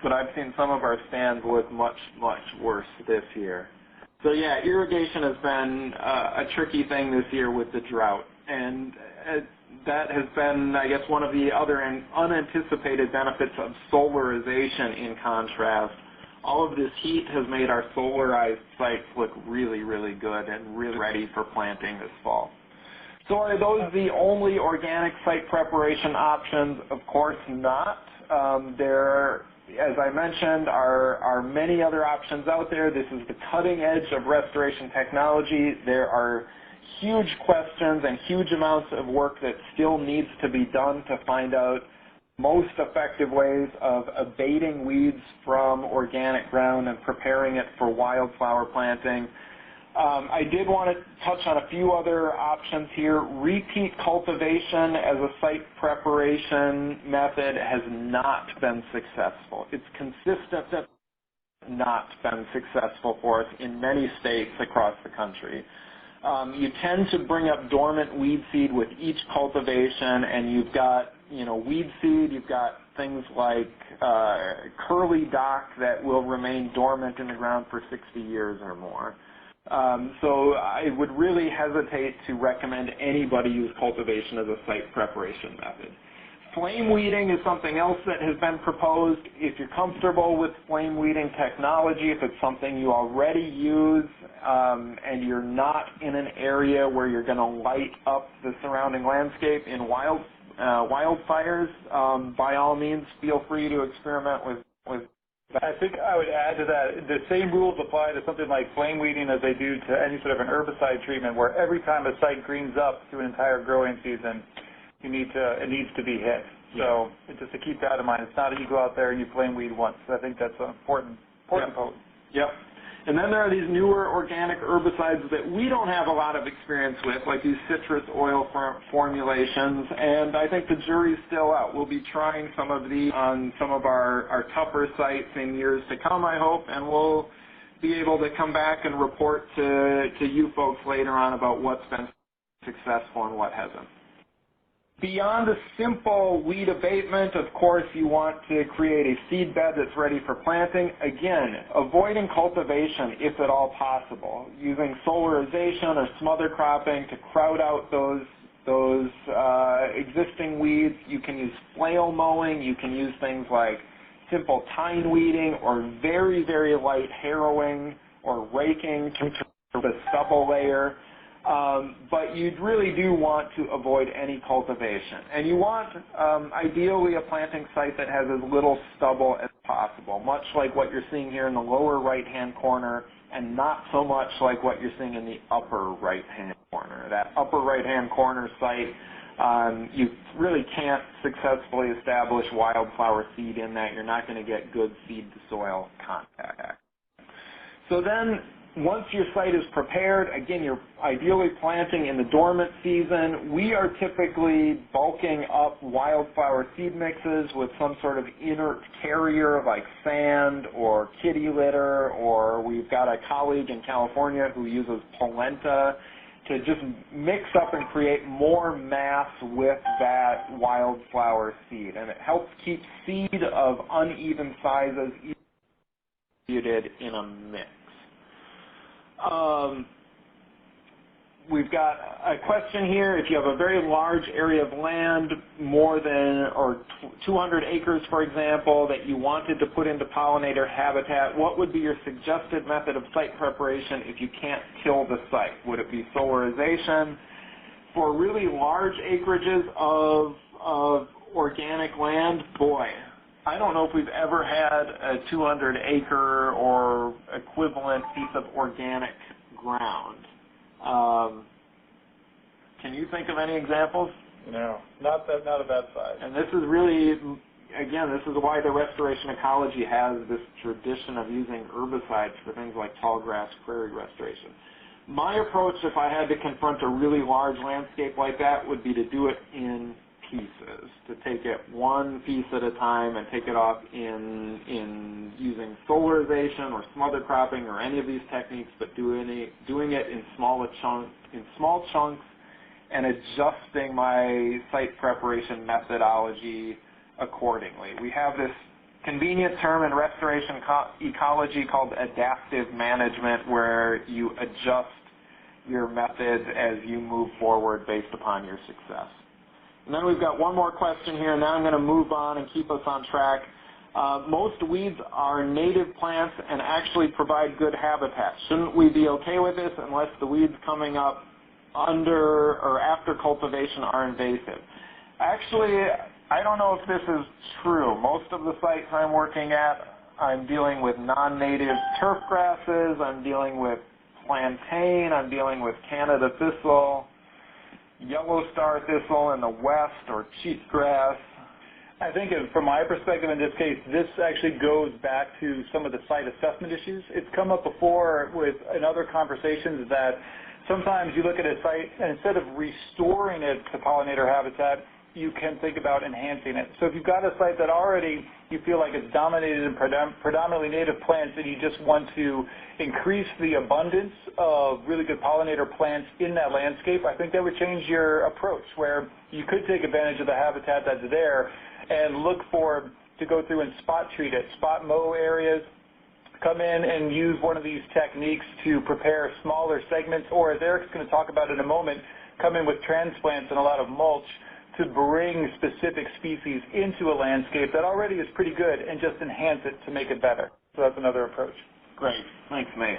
but I've seen some of our stands look much, much worse this year. So yeah, irrigation has been a tricky thing this year with the drought, and that has been, I guess, one of the other unanticipated benefits of solarization in contrast. All of this heat has made our solarized sites look really, really good and really ready for planting this fall. So are those the only organic site preparation options? Of course not. There, as I mentioned, are many other options out there. This is the cutting edge of restoration technology. There are huge questions and huge amounts of work that still needs to be done to find out most effective ways of abating weeds from organic ground and preparing it for wildflower planting. I did want to touch on a few other options here. Repeat cultivation as a site preparation method has not been successful. It's consistent that not been successful for us in many states across the country. You tend to bring up dormant weed seed with each cultivation, and you've got, you know, weed seed, you've got things like curly dock that will remain dormant in the ground for 60 years or more. So I would really hesitate to recommend anybody use cultivation as a site preparation method. Flame weeding is something else that has been proposed. If you're comfortable with flame weeding technology, if it's something you already use and you're not in an area where you're going to light up the surrounding landscape in wildfires, by all means, feel free to experiment with that. I think I would add to that, the same rules apply to something like flame weeding as they do to any sort of an herbicide treatment, where every time a site greens up through an entire growing season, it needs to be hit. So just to keep that in mind, it's not that you go out there and you flame weed once. I think that's an important point. Yep. And then there are these newer organic herbicides that we don't have a lot of experience with, like these citrus oil formulations, and I think the jury's still out. We'll be trying some of these on some of our tougher sites in years to come, I hope, and we'll be able to come back and report to you folks later on about what's been successful and what hasn't. Beyond a simple weed abatement, of course, you want to create a seed bed that's ready for planting. Again, avoiding cultivation if at all possible. Using solarization or smother cropping to crowd out those existing weeds. You can use flail mowing. You can use things like simple tine weeding or very, very light harrowing or raking to the stubble layer. But you really do want to avoid any cultivation. And you want, ideally, a planting site that has as little stubble as possible, much like what you're seeing here in the lower right-hand corner and not so much like what you're seeing in the upper right-hand corner. That upper right-hand corner site, you really can't successfully establish wildflower seed in that. You're not going to get good seed-to-soil contact. So then, once your site is prepared, again, you're ideally planting in the dormant season. We are typically bulking up wildflower seed mixes with some sort of inert carrier like sand or kitty litter, or we've got a colleague in California who uses polenta to just mix up and create more mass with that wildflower seed. And it helps keep seed of uneven sizes distributed in a mix. We've got a question here. If you have a very large area of land, more than 200 acres, for example, that you wanted to put into pollinator habitat, what would be your suggested method of site preparation if you can't till the site? Would it be solarization? For really large acreages of organic land, boy, I don't know if we've ever had a 200-acre or equivalent piece of organic ground. Can you think of any examples? No, not of that size. And this is really, again, this is why the restoration ecology has this tradition of using herbicides for things like tall grass prairie restoration. My approach, if I had to confront a really large landscape like that, would be to do it in pieces, to take it one piece at a time and take it off in using solarization or smother cropping or any of these techniques, but doing it in small chunks and adjusting my site preparation methodology accordingly. We have this convenient term in restoration ecology called adaptive management, where you adjust your methods as you move forward based upon your success. And then we've got one more question here. Now I'm going to move on and keep us on track. Most weeds are native plants and actually provide good habitat. Shouldn't we be okay with this unless the weeds coming up under or after cultivation are invasive? Actually, I don't know if this is true. Most of the sites I'm working at, I'm dealing with non-native turf grasses, I'm dealing with plantain, I'm dealing with Canada thistle, yellow star thistle in the west, or cheatgrass. I think from my perspective in this case, this actually goes back to some of the site assessment issues. It's come up before in other conversations that sometimes you look at a site and instead of restoring it to pollinator habitat, you can think about enhancing it. So if you've got a site that already you feel like it's dominated in predominantly native plants and you just want to increase the abundance of really good pollinator plants in that landscape, I think that would change your approach, where you could take advantage of the habitat that's there and look to go through and spot treat it, spot mow areas, come in and use one of these techniques to prepare smaller segments, or as Eric's going to talk about in a moment, come in with transplants and a lot of mulch to bring specific species into a landscape that already is pretty good and just enhance it to make it better. So that's another approach. Great. Thanks, Mace.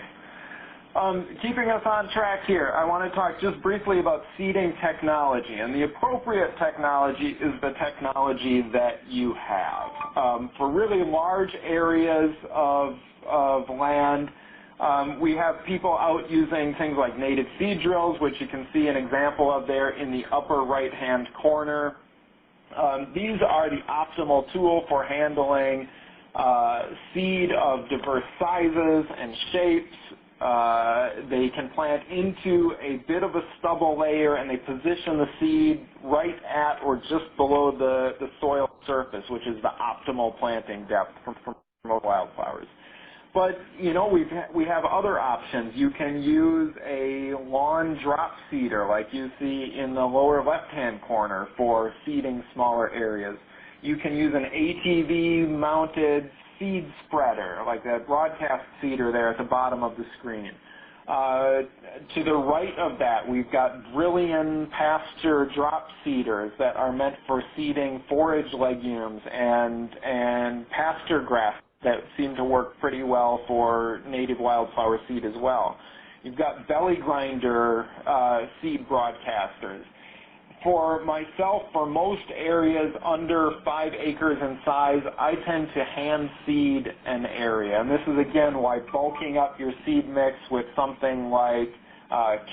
Keeping us on track here, I want to talk just briefly about seeding technology. And the appropriate technology is the technology that you have. For really large areas of land, we have people out using things like native seed drills, which you can see an example of there in the upper right-hand corner. These are the optimal tool for handling seed of diverse sizes and shapes. They can plant into a bit of a stubble layer, and they position the seed right at or just below the soil surface, which is the optimal planting depth for most wildflowers. But, you know, we have other options. You can use a lawn drop seeder like you see in the lower left-hand corner for seeding smaller areas. You can use an ATV-mounted seed spreader, like that broadcast seeder there at the bottom of the screen. To the right of that, we've got Brillian pasture drop seeders that are meant for seeding forage legumes and pasture grass that seem to work pretty well for native wildflower seed as well. You've got belly grinder seed broadcasters. For myself, for most areas under 5 acres in size, I tend to hand seed an area. And this is, again, why bulking up your seed mix with something like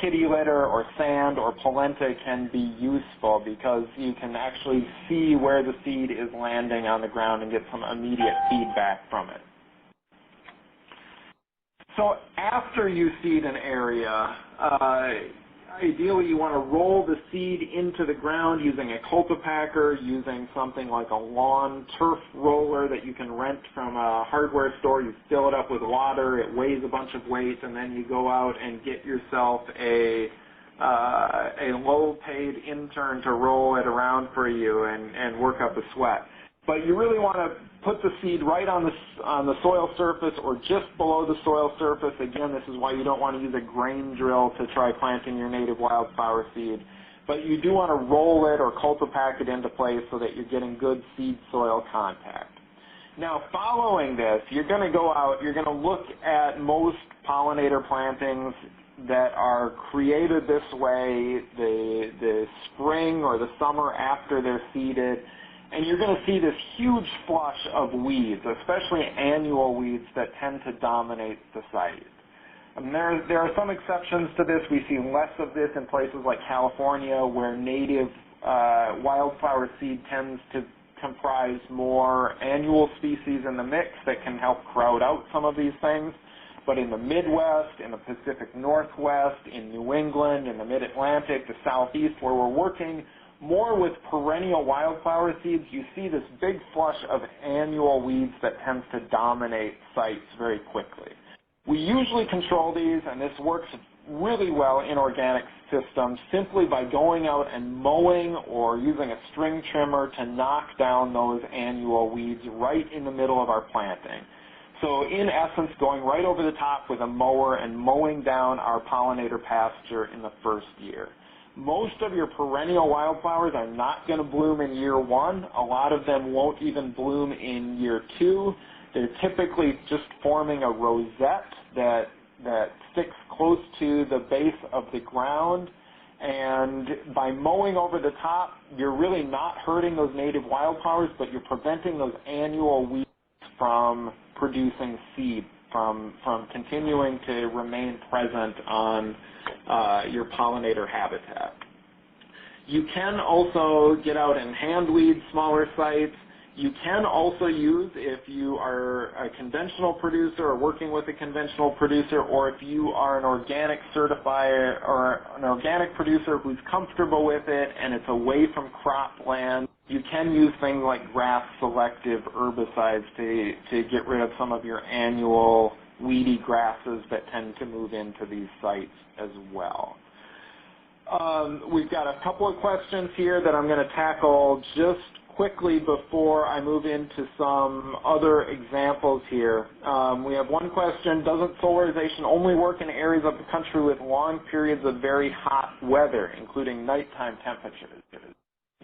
kitty litter or sand or polenta can be useful, because you can actually see where the seed is landing on the ground and get some immediate feedback from it. So after you seed an area, ideally you want to roll the seed into the ground using a cultipacker, using something like a lawn turf roller that you can rent from a hardware store. You fill it up with water, it weighs a bunch of weight, and then you go out and get yourself a low-paid intern to roll it around for you and work up a sweat. But you really want to put the seed right on the soil surface or just below the soil surface. Again, this is why you don't want to use a grain drill to try planting your native wildflower seed. But you do want to roll it or cultipack it into place so that you're getting good seed-soil contact. Now, following this, you're going to go out, you're going to look at most pollinator plantings that are created this way the spring or the summer after they're seeded, and you're going to see this huge flush of weeds, especially annual weeds that tend to dominate the site. And there are some exceptions to this. We see less of this in places like California, where native wildflower seed tends to comprise more annual species in the mix that can help crowd out some of these things. But in the Midwest, in the Pacific Northwest, in New England, in the Mid-Atlantic, the Southeast, where we're working more with perennial wildflower seeds, you see this big flush of annual weeds that tends to dominate sites very quickly. We usually control these, and this works really well in organic systems, simply by going out and mowing or using a string trimmer to knock down those annual weeds right in the middle of our planting. So in essence, going right over the top with a mower and mowing down our pollinator pasture in the first year. Most of your perennial wildflowers are not going to bloom in year one. A lot of them won't even bloom in year two. They're typically just forming a rosette that sticks close to the base of the ground. And by mowing over the top, you're really not hurting those native wildflowers, but you're preventing those annual weeds from producing seed, from continuing to remain present on your pollinator habitat. You can also get out and hand weed smaller sites. You can also use, if you are a conventional producer or working with a conventional producer, or if you are an organic certifier or an organic producer who's comfortable with it and it's away from cropland, you can use things like grass-selective herbicides to get rid of some of your annual weedy grasses that tend to move into these sites as well. We've got a couple of questions here that I'm going to tackle just quickly before I move into some other examples here. We have one question: doesn't solarization only work in areas of the country with long periods of very hot weather, including nighttime temperatures?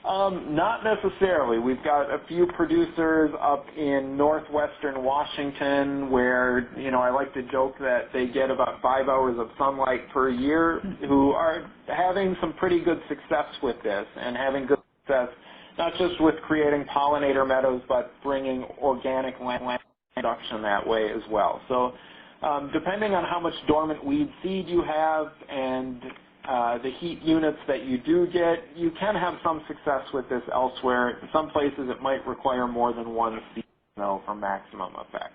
Not necessarily. We've got a few producers up in northwestern Washington where, I like to joke that they get about 5 hours of sunlight per year, who are having some pretty good success with this and having good success not just with creating pollinator meadows, but bringing organic land production that way as well. So depending on how much dormant weed seed you have and the heat units that you do get, you can have some success with this elsewhere. In some places it might require more than one seed for maximum effect.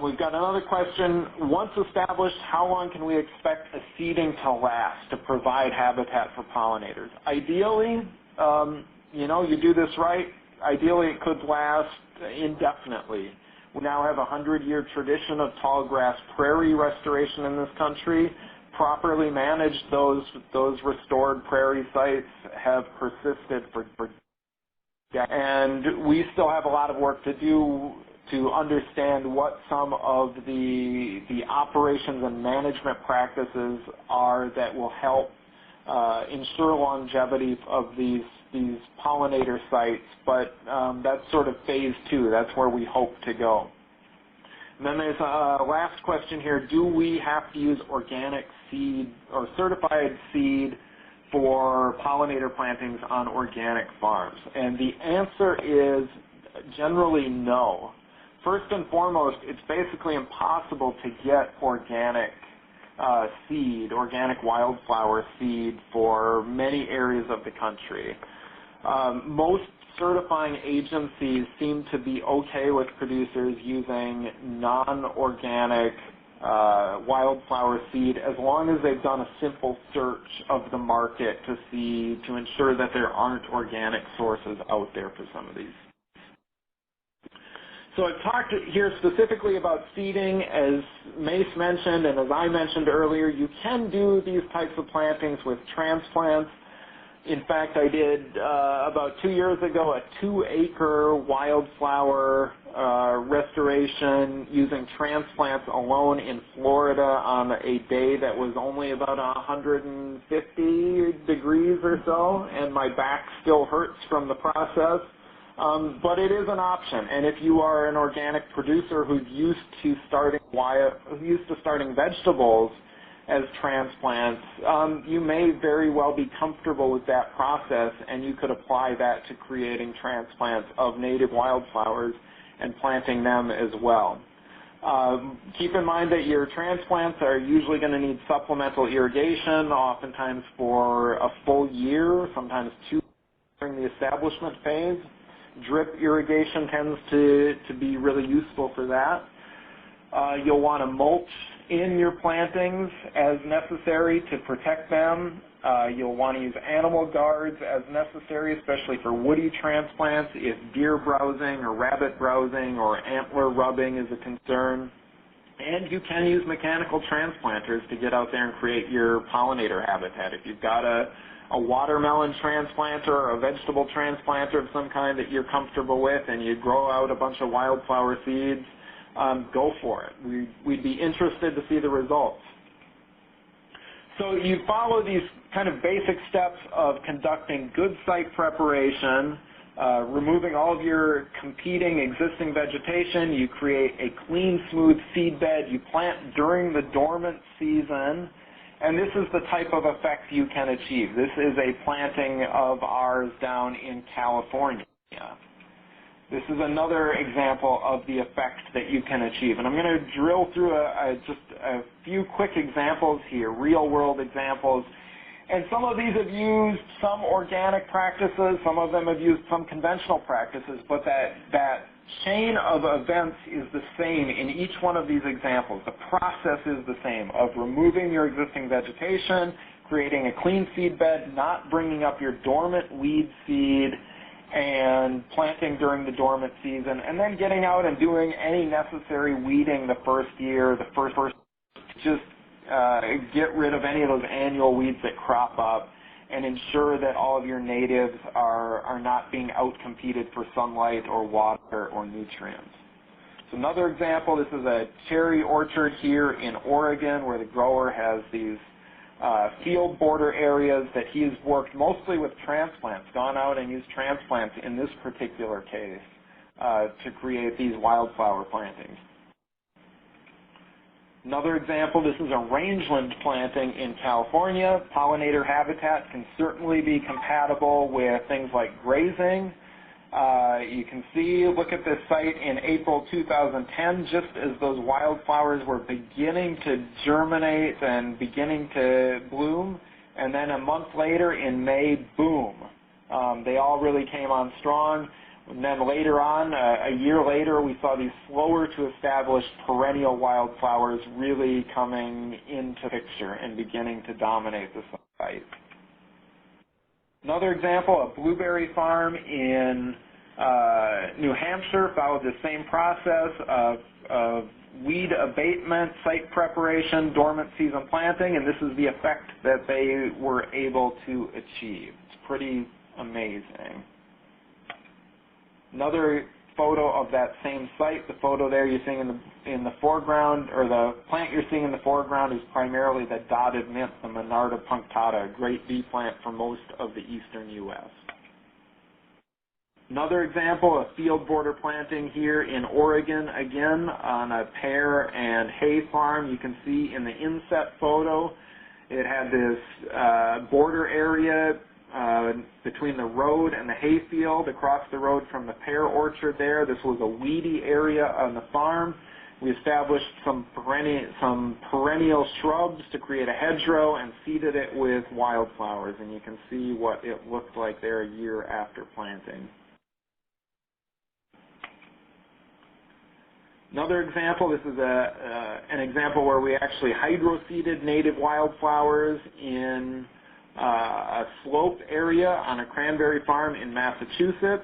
We've got another question. Once established, how long can we expect a seeding to last to provide habitat for pollinators? Ideally, you do this right, ideally it could last indefinitely. We now have a 100-year tradition of tall grass prairie restoration in this country. Properly managed, those restored prairie sites have persisted for decades. And we still have a lot of work to do to understand what some of the operations and management practices are that will help ensure longevity of these pollinator sites, but that's sort of phase 2. That's where we hope to go. And then there's a last question here. Do we have to use organic seed or certified seed for pollinator plantings on organic farms? And the answer is generally no. First and foremost, it's basically impossible to get organic seed, organic wildflower seed for many areas of the country. Most certifying agencies seem to be okay with producers using non-organic wildflower seed, as long as they've done a simple search of the market to ensure that there aren't organic sources out there for some of these. So I've talked here specifically about seeding. As Mace mentioned and as I mentioned earlier, you can do these types of plantings with transplants. In fact, I did about 2 years ago a 2-acre wildflower restoration using transplants alone in Florida on a day that was only about 150 degrees or so, and my back still hurts from the process. But it is an option, and if you are an organic producer who's used to starting vegetables as transplants, you may very well be comfortable with that process, and you could apply that to creating transplants of native wildflowers and planting them as well. Keep in mind that your transplants are usually going to need supplemental irrigation, oftentimes for a full year, sometimes 2 during the establishment phase. Drip irrigation tends to be really useful for that. You'll want to mulch in your plantings as necessary to protect them. You'll want to use animal guards as necessary, especially for woody transplants if deer browsing or rabbit browsing or antler rubbing is a concern. And you can use mechanical transplanters to get out there and create your pollinator habitat. If you've got a watermelon transplanter or a vegetable transplanter of some kind that you're comfortable with and you grow out a bunch of wildflower seeds, go for it. We'd be interested to see the results. So you follow these kind of basic steps of conducting good site preparation, removing all of your competing existing vegetation. You create a clean, smooth seed bed. You plant during the dormant season. And this is the type of effect you can achieve. This is a planting of ours down in California. This is another example of the effect that you can achieve. And I'm going to drill through just a few quick examples here, real-world examples. And some of these have used some organic practices, some of them have used some conventional practices, but that chain of events is the same in each one of these examples. The process is the same of removing your existing vegetation, creating a clean seed bed, not bringing up your dormant weed seed, and planting during the dormant season, and then getting out and doing any necessary weeding the first year, just get rid of any of those annual weeds that crop up and ensure that all of your natives are not being outcompeted for sunlight or water or nutrients. So another example, this is a cherry orchard here in Oregon where the grower has these field border areas that he's worked mostly with transplants, gone out and used transplants in this particular case to create these wildflower plantings. Another example, this is a rangeland planting in California. Pollinator habitat can certainly be compatible with things like grazing. You can see, look at this site in April 2010, just as those wildflowers were beginning to germinate and beginning to bloom. And then a month later in May, boom. They all really came on strong. And then later on, a year later, we saw these slower to establish perennial wildflowers really coming into picture and beginning to dominate the site. Another example, a blueberry farm in New Hampshire followed the same process of weed abatement, site preparation, dormant season planting, and this is the effect that they were able to achieve. It's pretty amazing. Another photo of that same site, the photo there you're seeing in the foreground, or the plant you're seeing in the foreground is primarily the dotted mint, the Monarda punctata, a great bee plant for most of the eastern U.S. Another example, a field border planting here in Oregon, again on a pear and hay farm. You can see in the inset photo, it had this border area between the road and the hayfield across the road from the pear orchard there. This was a weedy area on the farm. We established some perennial shrubs to create a hedgerow and seeded it with wildflowers, and you can see what it looked like there a year after planting. Another example, this is an example where we actually hydroseeded native wildflowers in a slope area on a cranberry farm in Massachusetts,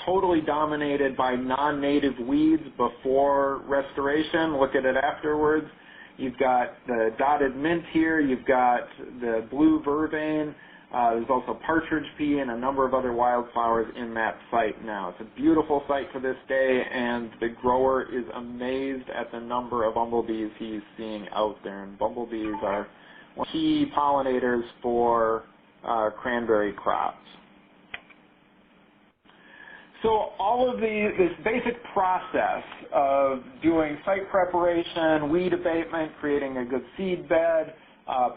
totally dominated by non-native weeds before restoration. Look at it afterwards. You've got the dotted mint here, you've got the blue vervain, there's also partridge pea and a number of other wildflowers in that site now. It's a beautiful site to this day, and the grower is amazed at the number of bumblebees he's seeing out there. And bumblebees are key pollinators for cranberry crops. So all of this basic process of doing site preparation, weed abatement, creating a good seed bed,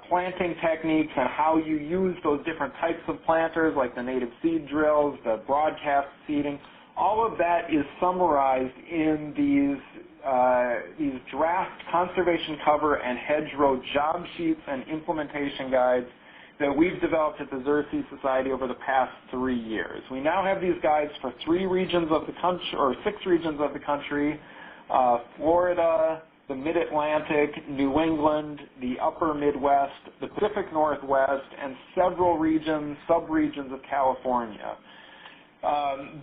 planting techniques, and how you use those different types of planters like the native seed drills, the broadcast seeding, all of that is summarized in these draft conservation cover and hedgerow job sheets and implementation guides that we've developed at the Xerces Society over the past 3 years. We now have these guides for 3 regions of the country, or 6 regions of the country, Florida, the Mid-Atlantic, New England, the Upper Midwest, the Pacific Northwest, and several regions, sub-regions of California.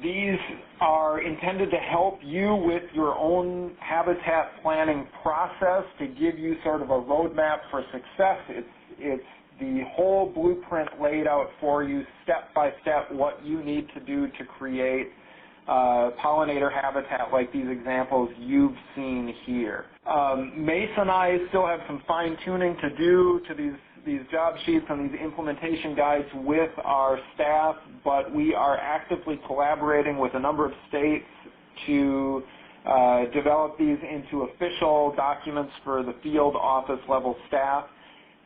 These are intended to help you with your own habitat planning process, to give you sort of a roadmap for success. It's the whole blueprint laid out for you, step by step, what you need to do to create pollinator habitat like these examples you've seen here. Mace and I still have some fine-tuning to do to these job sheets and these implementation guides with our staff, but we are actively collaborating with a number of states to develop these into official documents for the field office level staff.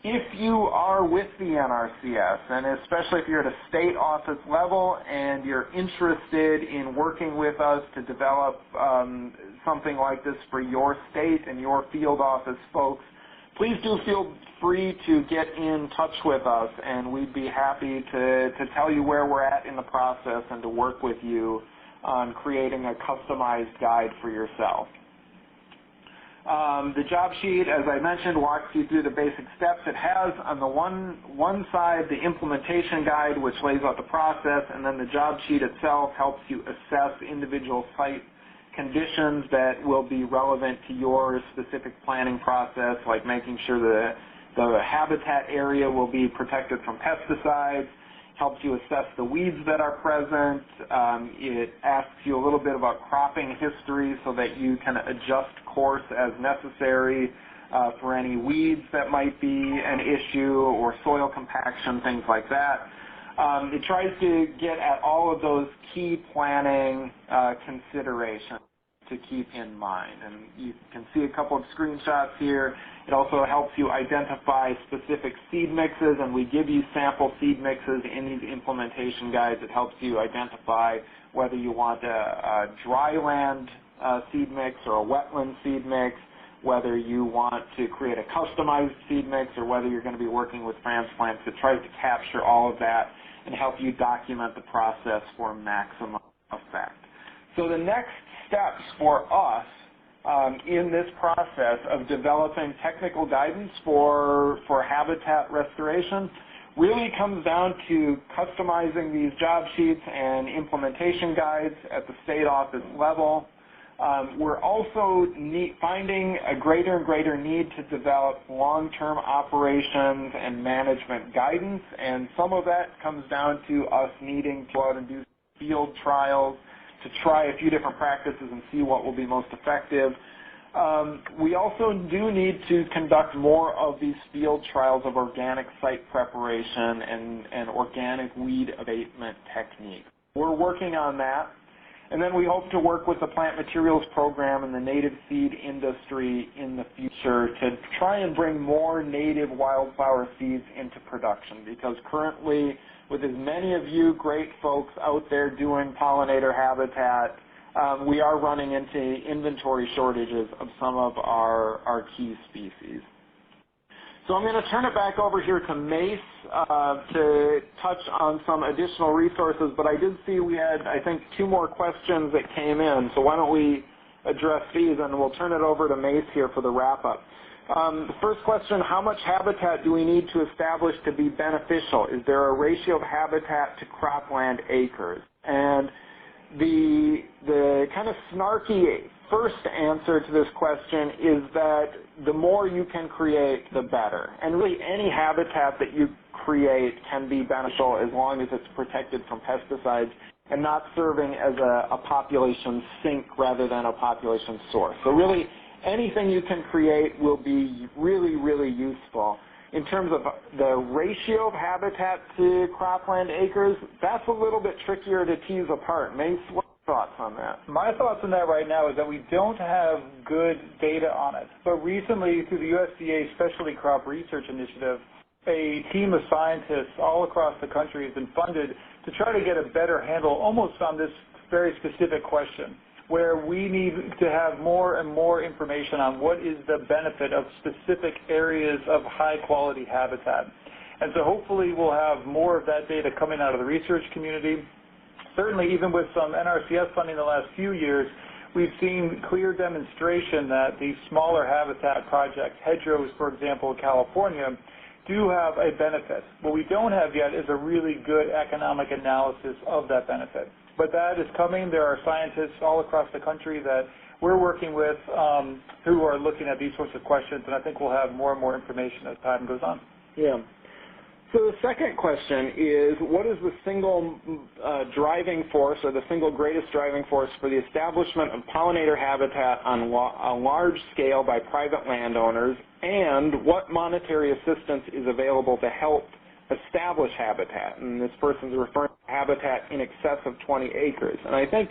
If you are with the NRCS, and especially if you're at a state office level and you're interested in working with us to develop something like this for your state and your field office folks, please do feel free to get in touch with us, and we'd be happy to tell you where we're at in the process and to work with you on creating a customized guide for yourself. The job sheet, as I mentioned, walks you through the basic steps. It has on the one side the implementation guide, which lays out the process, and then the job sheet itself helps you assess individual site conditions that will be relevant to your specific planning process, like making sure the habitat area will be protected from pesticides, helps you assess the weeds that are present. It asks you a little bit about cropping history so that you can adjust course as necessary for any weeds that might be an issue, or soil compaction, things like that. It tries to get at all of those key planning considerations to keep in mind. And you can see a couple of screenshots here. It also helps you identify specific seed mixes, and we give you sample seed mixes in these implementation guides. It helps you identify whether you want a dry land seed mix or a wetland seed mix, whether you want to create a customized seed mix, or whether you're going to be working with transplants. It tries to capture all of that and help you document the process for maximum effect. So the next steps for us in this process of developing technical guidance for habitat restoration really comes down to customizing these job sheets and implementation guides at the state office level. We're also finding a greater and greater need to develop long-term operations and management guidance, and some of that comes down to us needing to go out and do field trials to try a few different practices and see what will be most effective. We also do need to conduct more of these field trials of organic site preparation and organic weed abatement techniques. We're working on that. And then we hope to work with the plant materials program and the native seed industry in the future to try and bring more native wildflower seeds into production, because currently, with as many of you great folks out there doing pollinator habitat, we are running into inventory shortages of some of our key species. So I'm going to turn it back over here to Mace to touch on some additional resources, but I did see we had, I think, 2 more questions that came in, so why don't we address these, and we'll turn it over to Mace here for the wrap-up. The first question, how much habitat do we need to establish to be beneficial? Is there a ratio of habitat to cropland acres? And the kind of snarky first answer to this question is that the more you can create, the better. And really any habitat that you create can be beneficial as long as it's protected from pesticides and not serving as a population sink rather than a population source. So really anything you can create will be really, really useful. In terms of the ratio of habitat to cropland acres, that's a little bit trickier to tease apart. Mace, what are your thoughts on that? My thoughts on that right now is that we don't have good data on it. But recently, through the USDA Specialty Crop Research Initiative, a team of scientists all across the country has been funded to try to get a better handle almost on this very specific question, where we need to have more and more information on what is the benefit of specific areas of high-quality habitat. And so hopefully we'll have more of that data coming out of the research community. Certainly, even with some NRCS funding the last few years, we've seen clear demonstration that these smaller habitat projects, hedgerows, for example, in California, do have a benefit. What we don't have yet is a really good economic analysis of that benefit. But that is coming. There are scientists all across the country that we're working with who are looking at these sorts of questions, and I think we'll have more and more information as time goes on. Yeah. So the second question is, what is the single driving force or the single greatest driving force for the establishment of pollinator habitat on a large scale by private landowners, and what monetary assistance is available to help establish habitat? And this person is referring to habitat in excess of 20 acres. And I think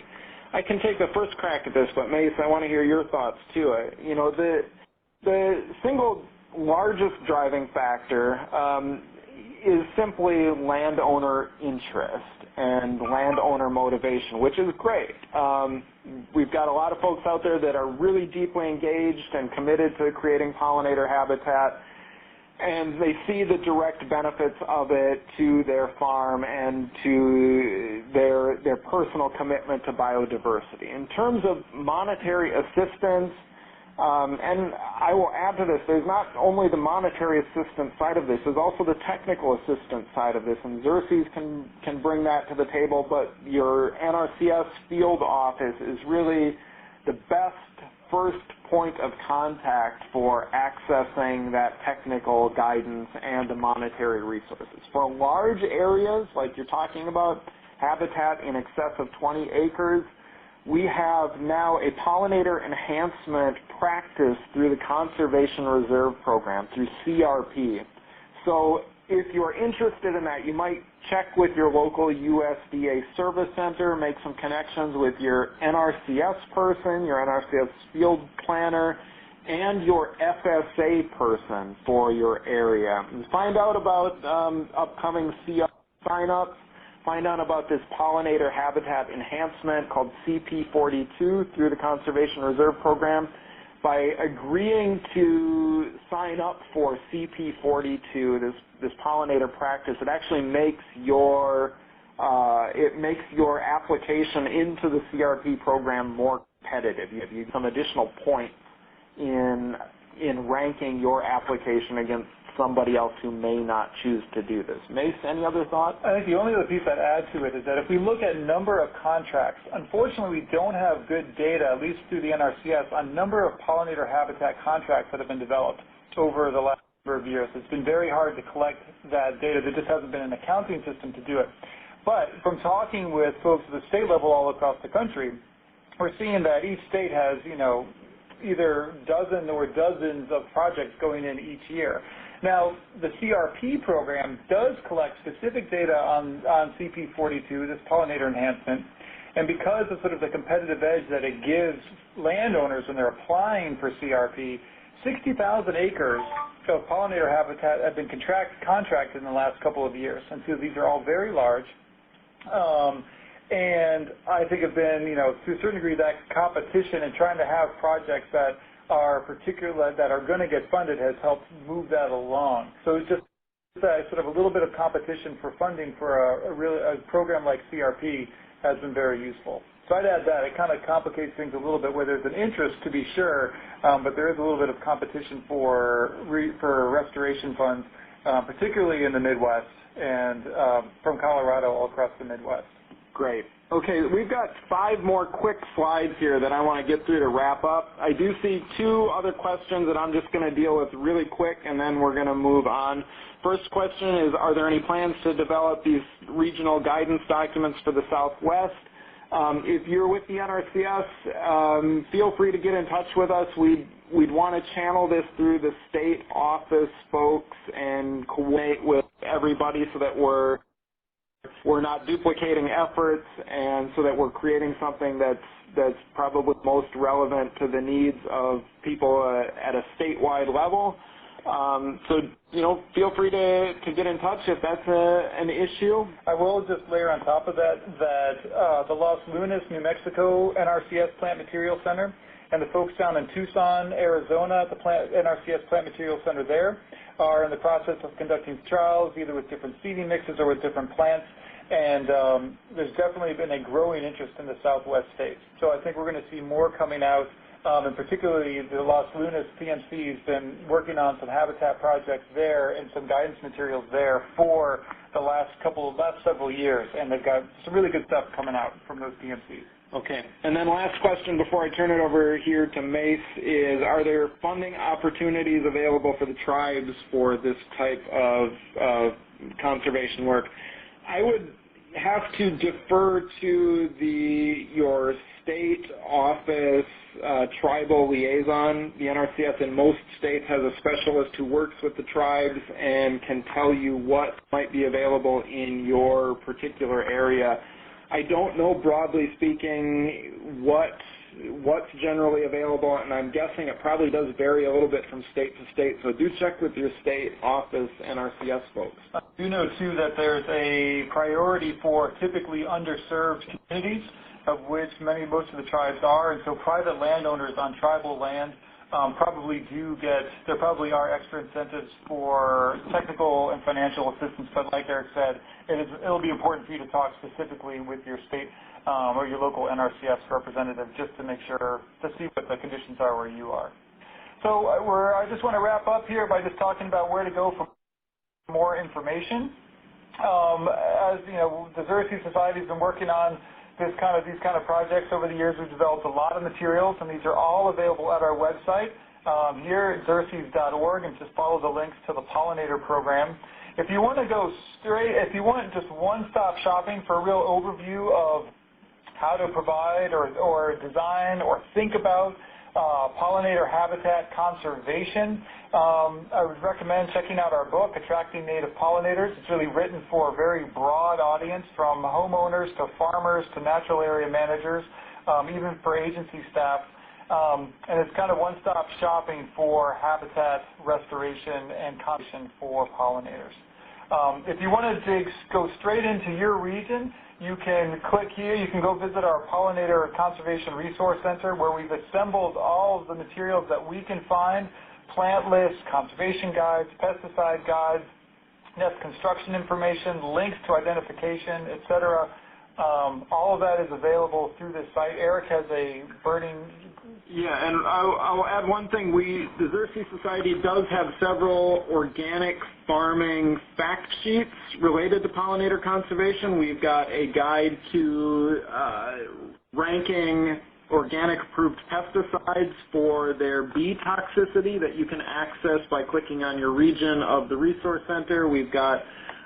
I can take the first crack at this, but Mace, I want to hear your thoughts too. You know, the single largest driving factor is simply landowner interest and landowner motivation, which is great. We've got a lot of folks out there that are really deeply engaged and committed to creating pollinator habitat, and they see the direct benefits of it to their farm and to their personal commitment to biodiversity. In terms of monetary assistance, and I will add to this, there's not only the monetary assistance side of this, there's also the technical assistance side of this, and Xerces can bring that to the table, but your NRCS field office is really the best first point of contact for accessing that technical guidance and the monetary resources. For large areas, like you're talking about, habitat in excess of 20 acres, we have now a pollinator enhancement practice through the Conservation Reserve Program, through CRP. So if you're interested in that, you might check with your local USDA service center, make some connections with your NRCS person, your NRCS field planner, and your FSA person for your area. And find out about upcoming CRP sign-ups. Find out about this pollinator habitat enhancement called CP42 through the Conservation Reserve Program. By agreeing to sign up for CP42, this pollinator practice, it actually makes your application into the CRP program more competitive. You get some additional points in ranking your application against somebody else who may not choose to do this. Mace, any other thoughts? I think the only other piece I'd add to it is that if we look at number of contracts, unfortunately we don't have good data, at least through the NRCS, on number of pollinator habitat contracts that have been developed over the last number of years. It's been very hard to collect that data. There just hasn't been an accounting system to do it. But from talking with folks at the state level all across the country, we're seeing that each state has, either dozen or dozens of projects going in each year. Now, the CRP program does collect specific data on CP42, this pollinator enhancement, and because of sort of the competitive edge that it gives landowners when they're applying for CRP, 60,000 acres of pollinator habitat have been contracted in the last couple of years. And so these are all very large. And I think have been, to a certain degree, that competition and trying to have projects that are going to get funded has helped move that along. So it's just sort of a little bit of competition for funding for a program like CRP has been very useful. So I'd add that. It kind of complicates things a little bit where there's an interest, to be sure, but there is a little bit of competition for restoration funds, particularly in the Midwest and from Colorado all across the Midwest. Great. Okay, we've got 5 more quick slides here that I want to get through to wrap up. I do see 2 other questions that I'm just going to deal with really quick, and then we're going to move on. First question is, are there any plans to develop these regional guidance documents for the Southwest? If you're with the NRCS, feel free to get in touch with us. We'd want to channel this through the state office folks and coordinate with everybody so that we're not duplicating efforts, and so that we're creating something that's probably most relevant to the needs of people at a statewide level. So, feel free to get in touch if that's an issue. I will just layer on top of that the Los Lunas, New Mexico NRCS Plant Material Center and the folks down in Tucson, Arizona, the NRCS Plant Material Center there are in the process of conducting trials either with different seeding mixes or with different plants. And there's definitely been a growing interest in the Southwest states. So I think we're going to see more coming out, and particularly the Los Lunas PMC has been working on some habitat projects there and some guidance materials there for the last several years, and they've got some really good stuff coming out from those PMCs. Okay. And then last question before I turn it over here to Mace is, are there funding opportunities available for the tribes for this type of conservation work? I would have to defer to your state office tribal liaison. The NRCS in most states has a specialist who works with the tribes and can tell you what might be available in your particular area. I don't know, broadly speaking, what's generally available, and I'm guessing it probably does vary a little bit from state to state, so do check with your state office NRCS folks. I do know, too, that there's a priority for typically underserved communities, of which most of the tribes are, and so private landowners on tribal land there probably are extra incentives for technical and financial assistance, but like Eric said, it'll be important for you to talk specifically with your state or your local NRCS representative just to make sure, to see what the conditions are where you are. So I just want to wrap up here by just talking about where to go for more information. As you know, the Xerces Society has been working on these kind of projects over the years. We've developed a lot of materials, and these are all available at our website here at xerces.org, and just follow the links to the pollinator program. If you want to go if you want just one-stop shopping for a real overview of how to provide or design or think about pollinator habitat conservation, I would recommend checking out our book, Attracting Native Pollinators. It's really written for a very broad audience, from homeowners to farmers to natural area managers, even for agency staff. And it's kind of one-stop shopping for habitat restoration and conservation for pollinators. If you want to go straight into your region, you can click here. You can go visit our Pollinator Conservation Resource Center, where we've assembled all of the materials that we can find: plant lists, conservation guides, pesticide guides, nest construction information, links to identification, etc. All of that is available through this site. Eric has a burning... Yeah, and I'll add one thing. The Xerces Society does have several organic farming fact sheets related to pollinator conservation. We've got a guide to ranking organic approved pesticides for their bee toxicity that you can access by clicking on your region of the resource center. We've got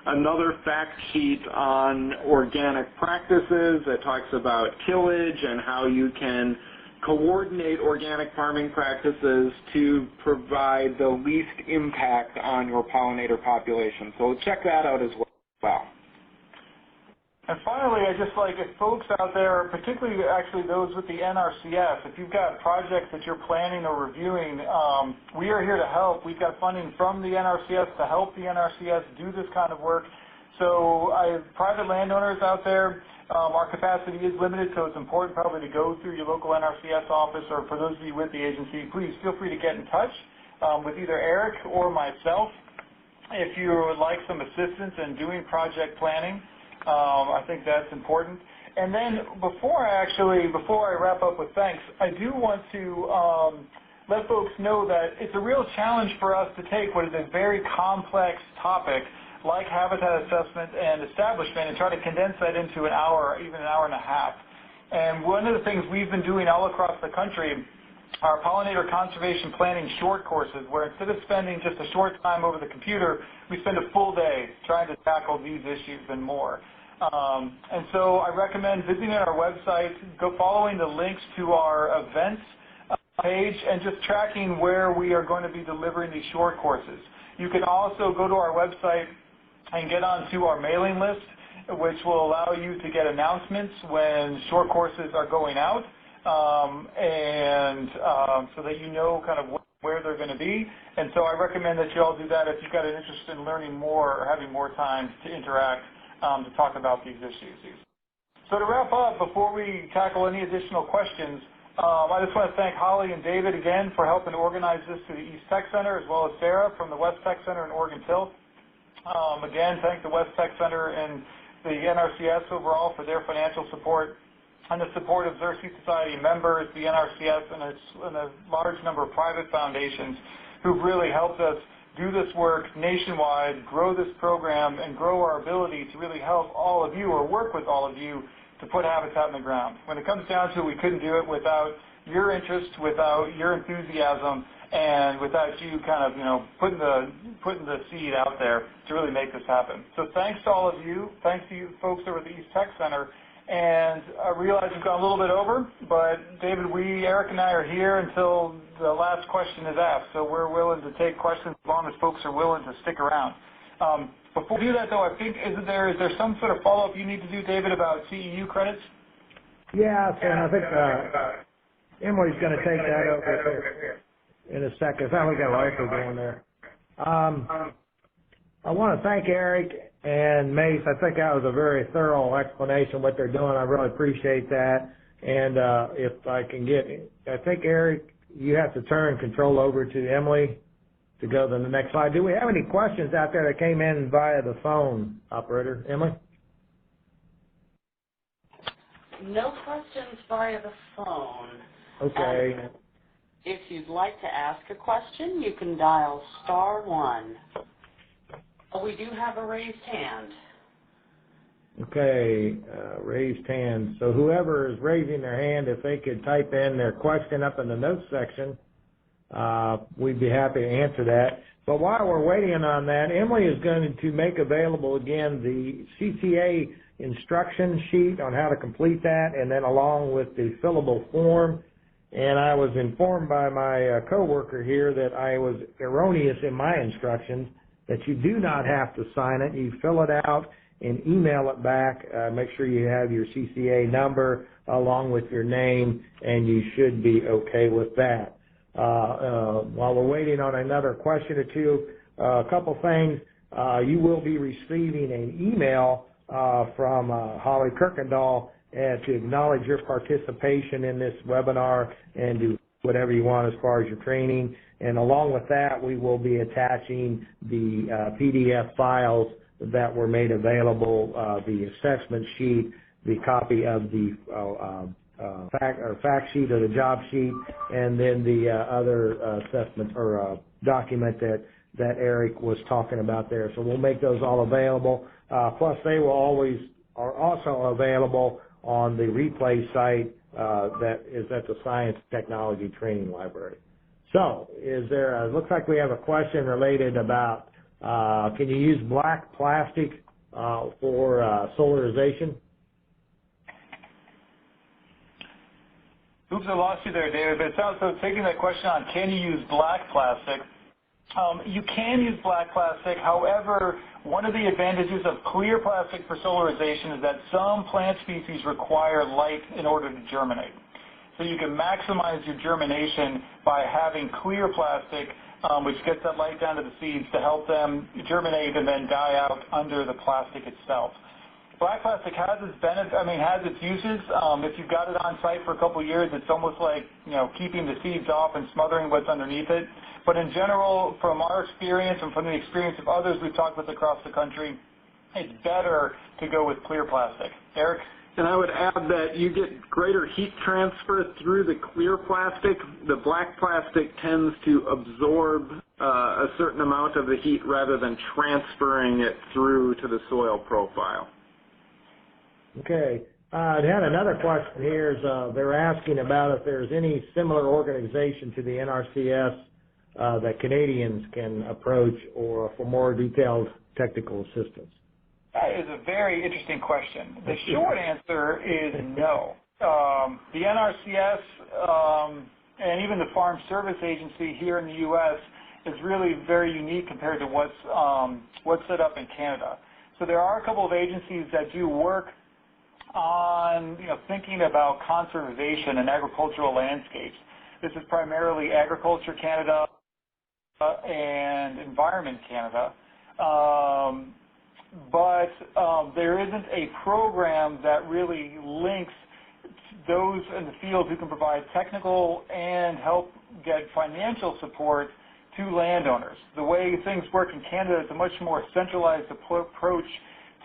another fact sheet on organic practices that talks about tillage and how you can coordinate organic farming practices to provide the least impact on your pollinator population. So check that out as well. And finally, I just like, if folks out there, particularly actually those with the NRCS, if you've got projects that you're planning or reviewing, we are here to help. We've got funding from the NRCS to help the NRCS do this kind of work. So private landowners out there, our capacity is limited, so it's important probably to go through your local NRCS office, or for those of you with the agency, please feel free to get in touch with either Eric or myself if you would like some assistance in doing project planning. I think that's important. And then before I wrap up with thanks, I do want to let folks know that it's a real challenge for us to take what is a very complex topic like habitat assessment and establishment and try to condense that into an hour, even an hour and a half. And one of the things we've been doing all across the country are pollinator conservation planning short courses, where instead of spending just a short time over the computer, we spend a full day trying to tackle these issues and more. And so I recommend visiting our website, go following the links to our events page, and just tracking where we are going to be delivering these short courses. You can also go to our website and get onto our mailing list, which will allow you to get announcements when short courses are going out, so that you know kind of where they're going to be. And so I recommend that you all do that if you've got an interest in learning more or having more time to interact to talk about these issues. So to wrap up, before we tackle any additional questions, I just want to thank Holly and David again for helping to organize this through the East Tech Center, as well as Sarah from the West Tech Center in Oregon Hill. Again, thank the West Tech Center and the NRCS overall for their financial support, and the support of Xerces Society members, the NRCS, and a large number of private foundations who've really helped us do this work nationwide, grow this program, and grow our ability to really help all of you or work with all of you to put habitat in the ground. When it comes down to it, we couldn't do it without your interest, without your enthusiasm, and without you kind of, putting the seed out there to really make this happen. So thanks to all of you. Thanks to you folks over at the East Tech Center. And I realize we've gone a little bit over, but David, Eric and I are here until the last question is asked. So we're willing to take questions as long as folks are willing to stick around. Before we do that, though, I think, is there some sort of follow-up you need to do, David, about CEU credits? Yeah, and I think Emily's going to take that over in a second. I think we got a rifle going there. I want to thank Eric and Mace. I think that was a very thorough explanation of what they're doing. I really appreciate that. And if I can I think, Eric, you have to turn control over to Emily to go to the next slide. Do we have any questions out there that came in via the phone, operator? Emily? No questions via the phone. Okay. If you'd like to ask a question, you can dial *1. We do have a raised hand. Okay, raised hand. So whoever is raising their hand, if they could type in their question up in the notes section, we'd be happy to answer that. But while we're waiting on that, Emily is going to make available again the CCA instruction sheet on how to complete that, and then along with the fillable form. And I was informed by my coworker here that I was erroneous in my instructions, that you do not have to sign it. You fill it out and email it back. Make sure you have your CCA number along with your name, and you should be okay with that. While we're waiting on another question or two, a couple things. You will be receiving an email from Holly Kirkendall to acknowledge your participation in this webinar and do whatever you want as far as your training. And along with that, we will be attaching the PDF files that were made available, the assessment sheet, the copy of the fact sheet or the job sheet, and then the other assessment or document that Eric was talking about there. So we'll make those all available. Plus, they are also available on the replay site that is at the Science Technology Training Library. So, looks like we have a question related about, can you use black plastic for solarization? Oops, I lost you there, David, but it sounds so taking that question on, can you use black plastic? You can use black plastic. However, one of the advantages of clear plastic for solarization is that some plant species require light in order to germinate. So you can maximize your germination by having clear plastic, which gets that light down to the seeds to help them germinate and then die out under the plastic itself. Black plastic has its has its uses. If you've got it on site for a couple of years, it's almost like keeping the seeds off and smothering what's underneath it. But in general, from our experience and from the experience of others we've talked with across the country, it's better to go with clear plastic. Eric? And I would add that you get greater heat transfer through the clear plastic. The black plastic tends to absorb a certain amount of the heat rather than transferring it through to the soil profile. Okay. I had another question here. They're asking about if there's any similar organization to the NRCS that Canadians can approach or for more detailed technical assistance. That is a very interesting question. The short answer is no. The NRCS and even the Farm Service Agency here in the U.S. is really very unique compared to what's set up in Canada. So there are a couple of agencies that do work on thinking about conservation and agricultural landscapes. This is primarily Agriculture Canada and Environment Canada. But there isn't a program that really links those in the field who can provide technical and help get financial support to landowners. The way things work in Canada is a much more centralized approach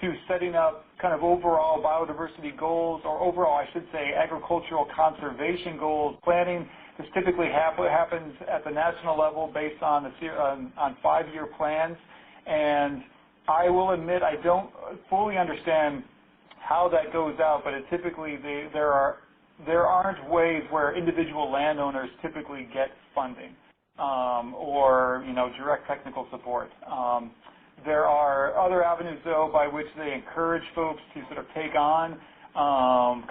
to setting up kind of overall biodiversity goals, or overall, I should say, agricultural conservation goals. Planning, this typically happens at the national level based on 5-year plans. And I will admit I don't fully understand how that goes out, but it typically there aren't ways where individual landowners typically get funding or direct technical support. There are other avenues, though, by which they encourage folks to sort of take on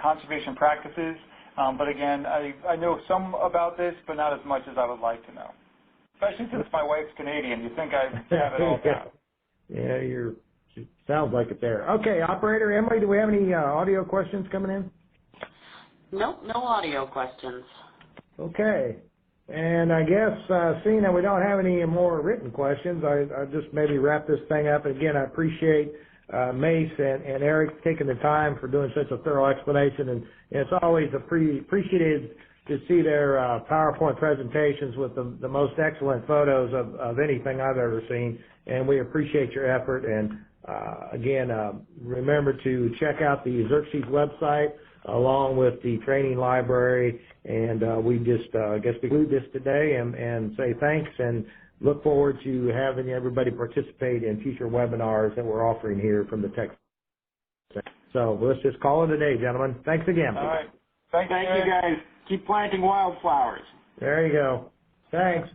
conservation practices. But again, I know some about this, but not as much as I would like to know. Especially since my wife's Canadian, you think I have it all down. Yeah, sounds like it there. Okay, operator, Emily, do we have any audio questions coming in? Nope, no audio questions. Okay. And I guess seeing that we don't have any more written questions, I'll just maybe wrap this thing up. Again, I appreciate Mace and Eric taking the time for doing such a thorough explanation. And it's always appreciated to see their PowerPoint presentations with the most excellent photos of anything I've ever seen. And we appreciate your effort. And again, remember to check out the Xerces website along with the training library. And we just, I guess we conclude this today and say thanks and look forward to having everybody participate in future webinars that we're offering here from the Tech. So let's just call it a day, gentlemen. Thanks again. All right. Thank you, guys. Keep planting wildflowers. There you go. Thanks.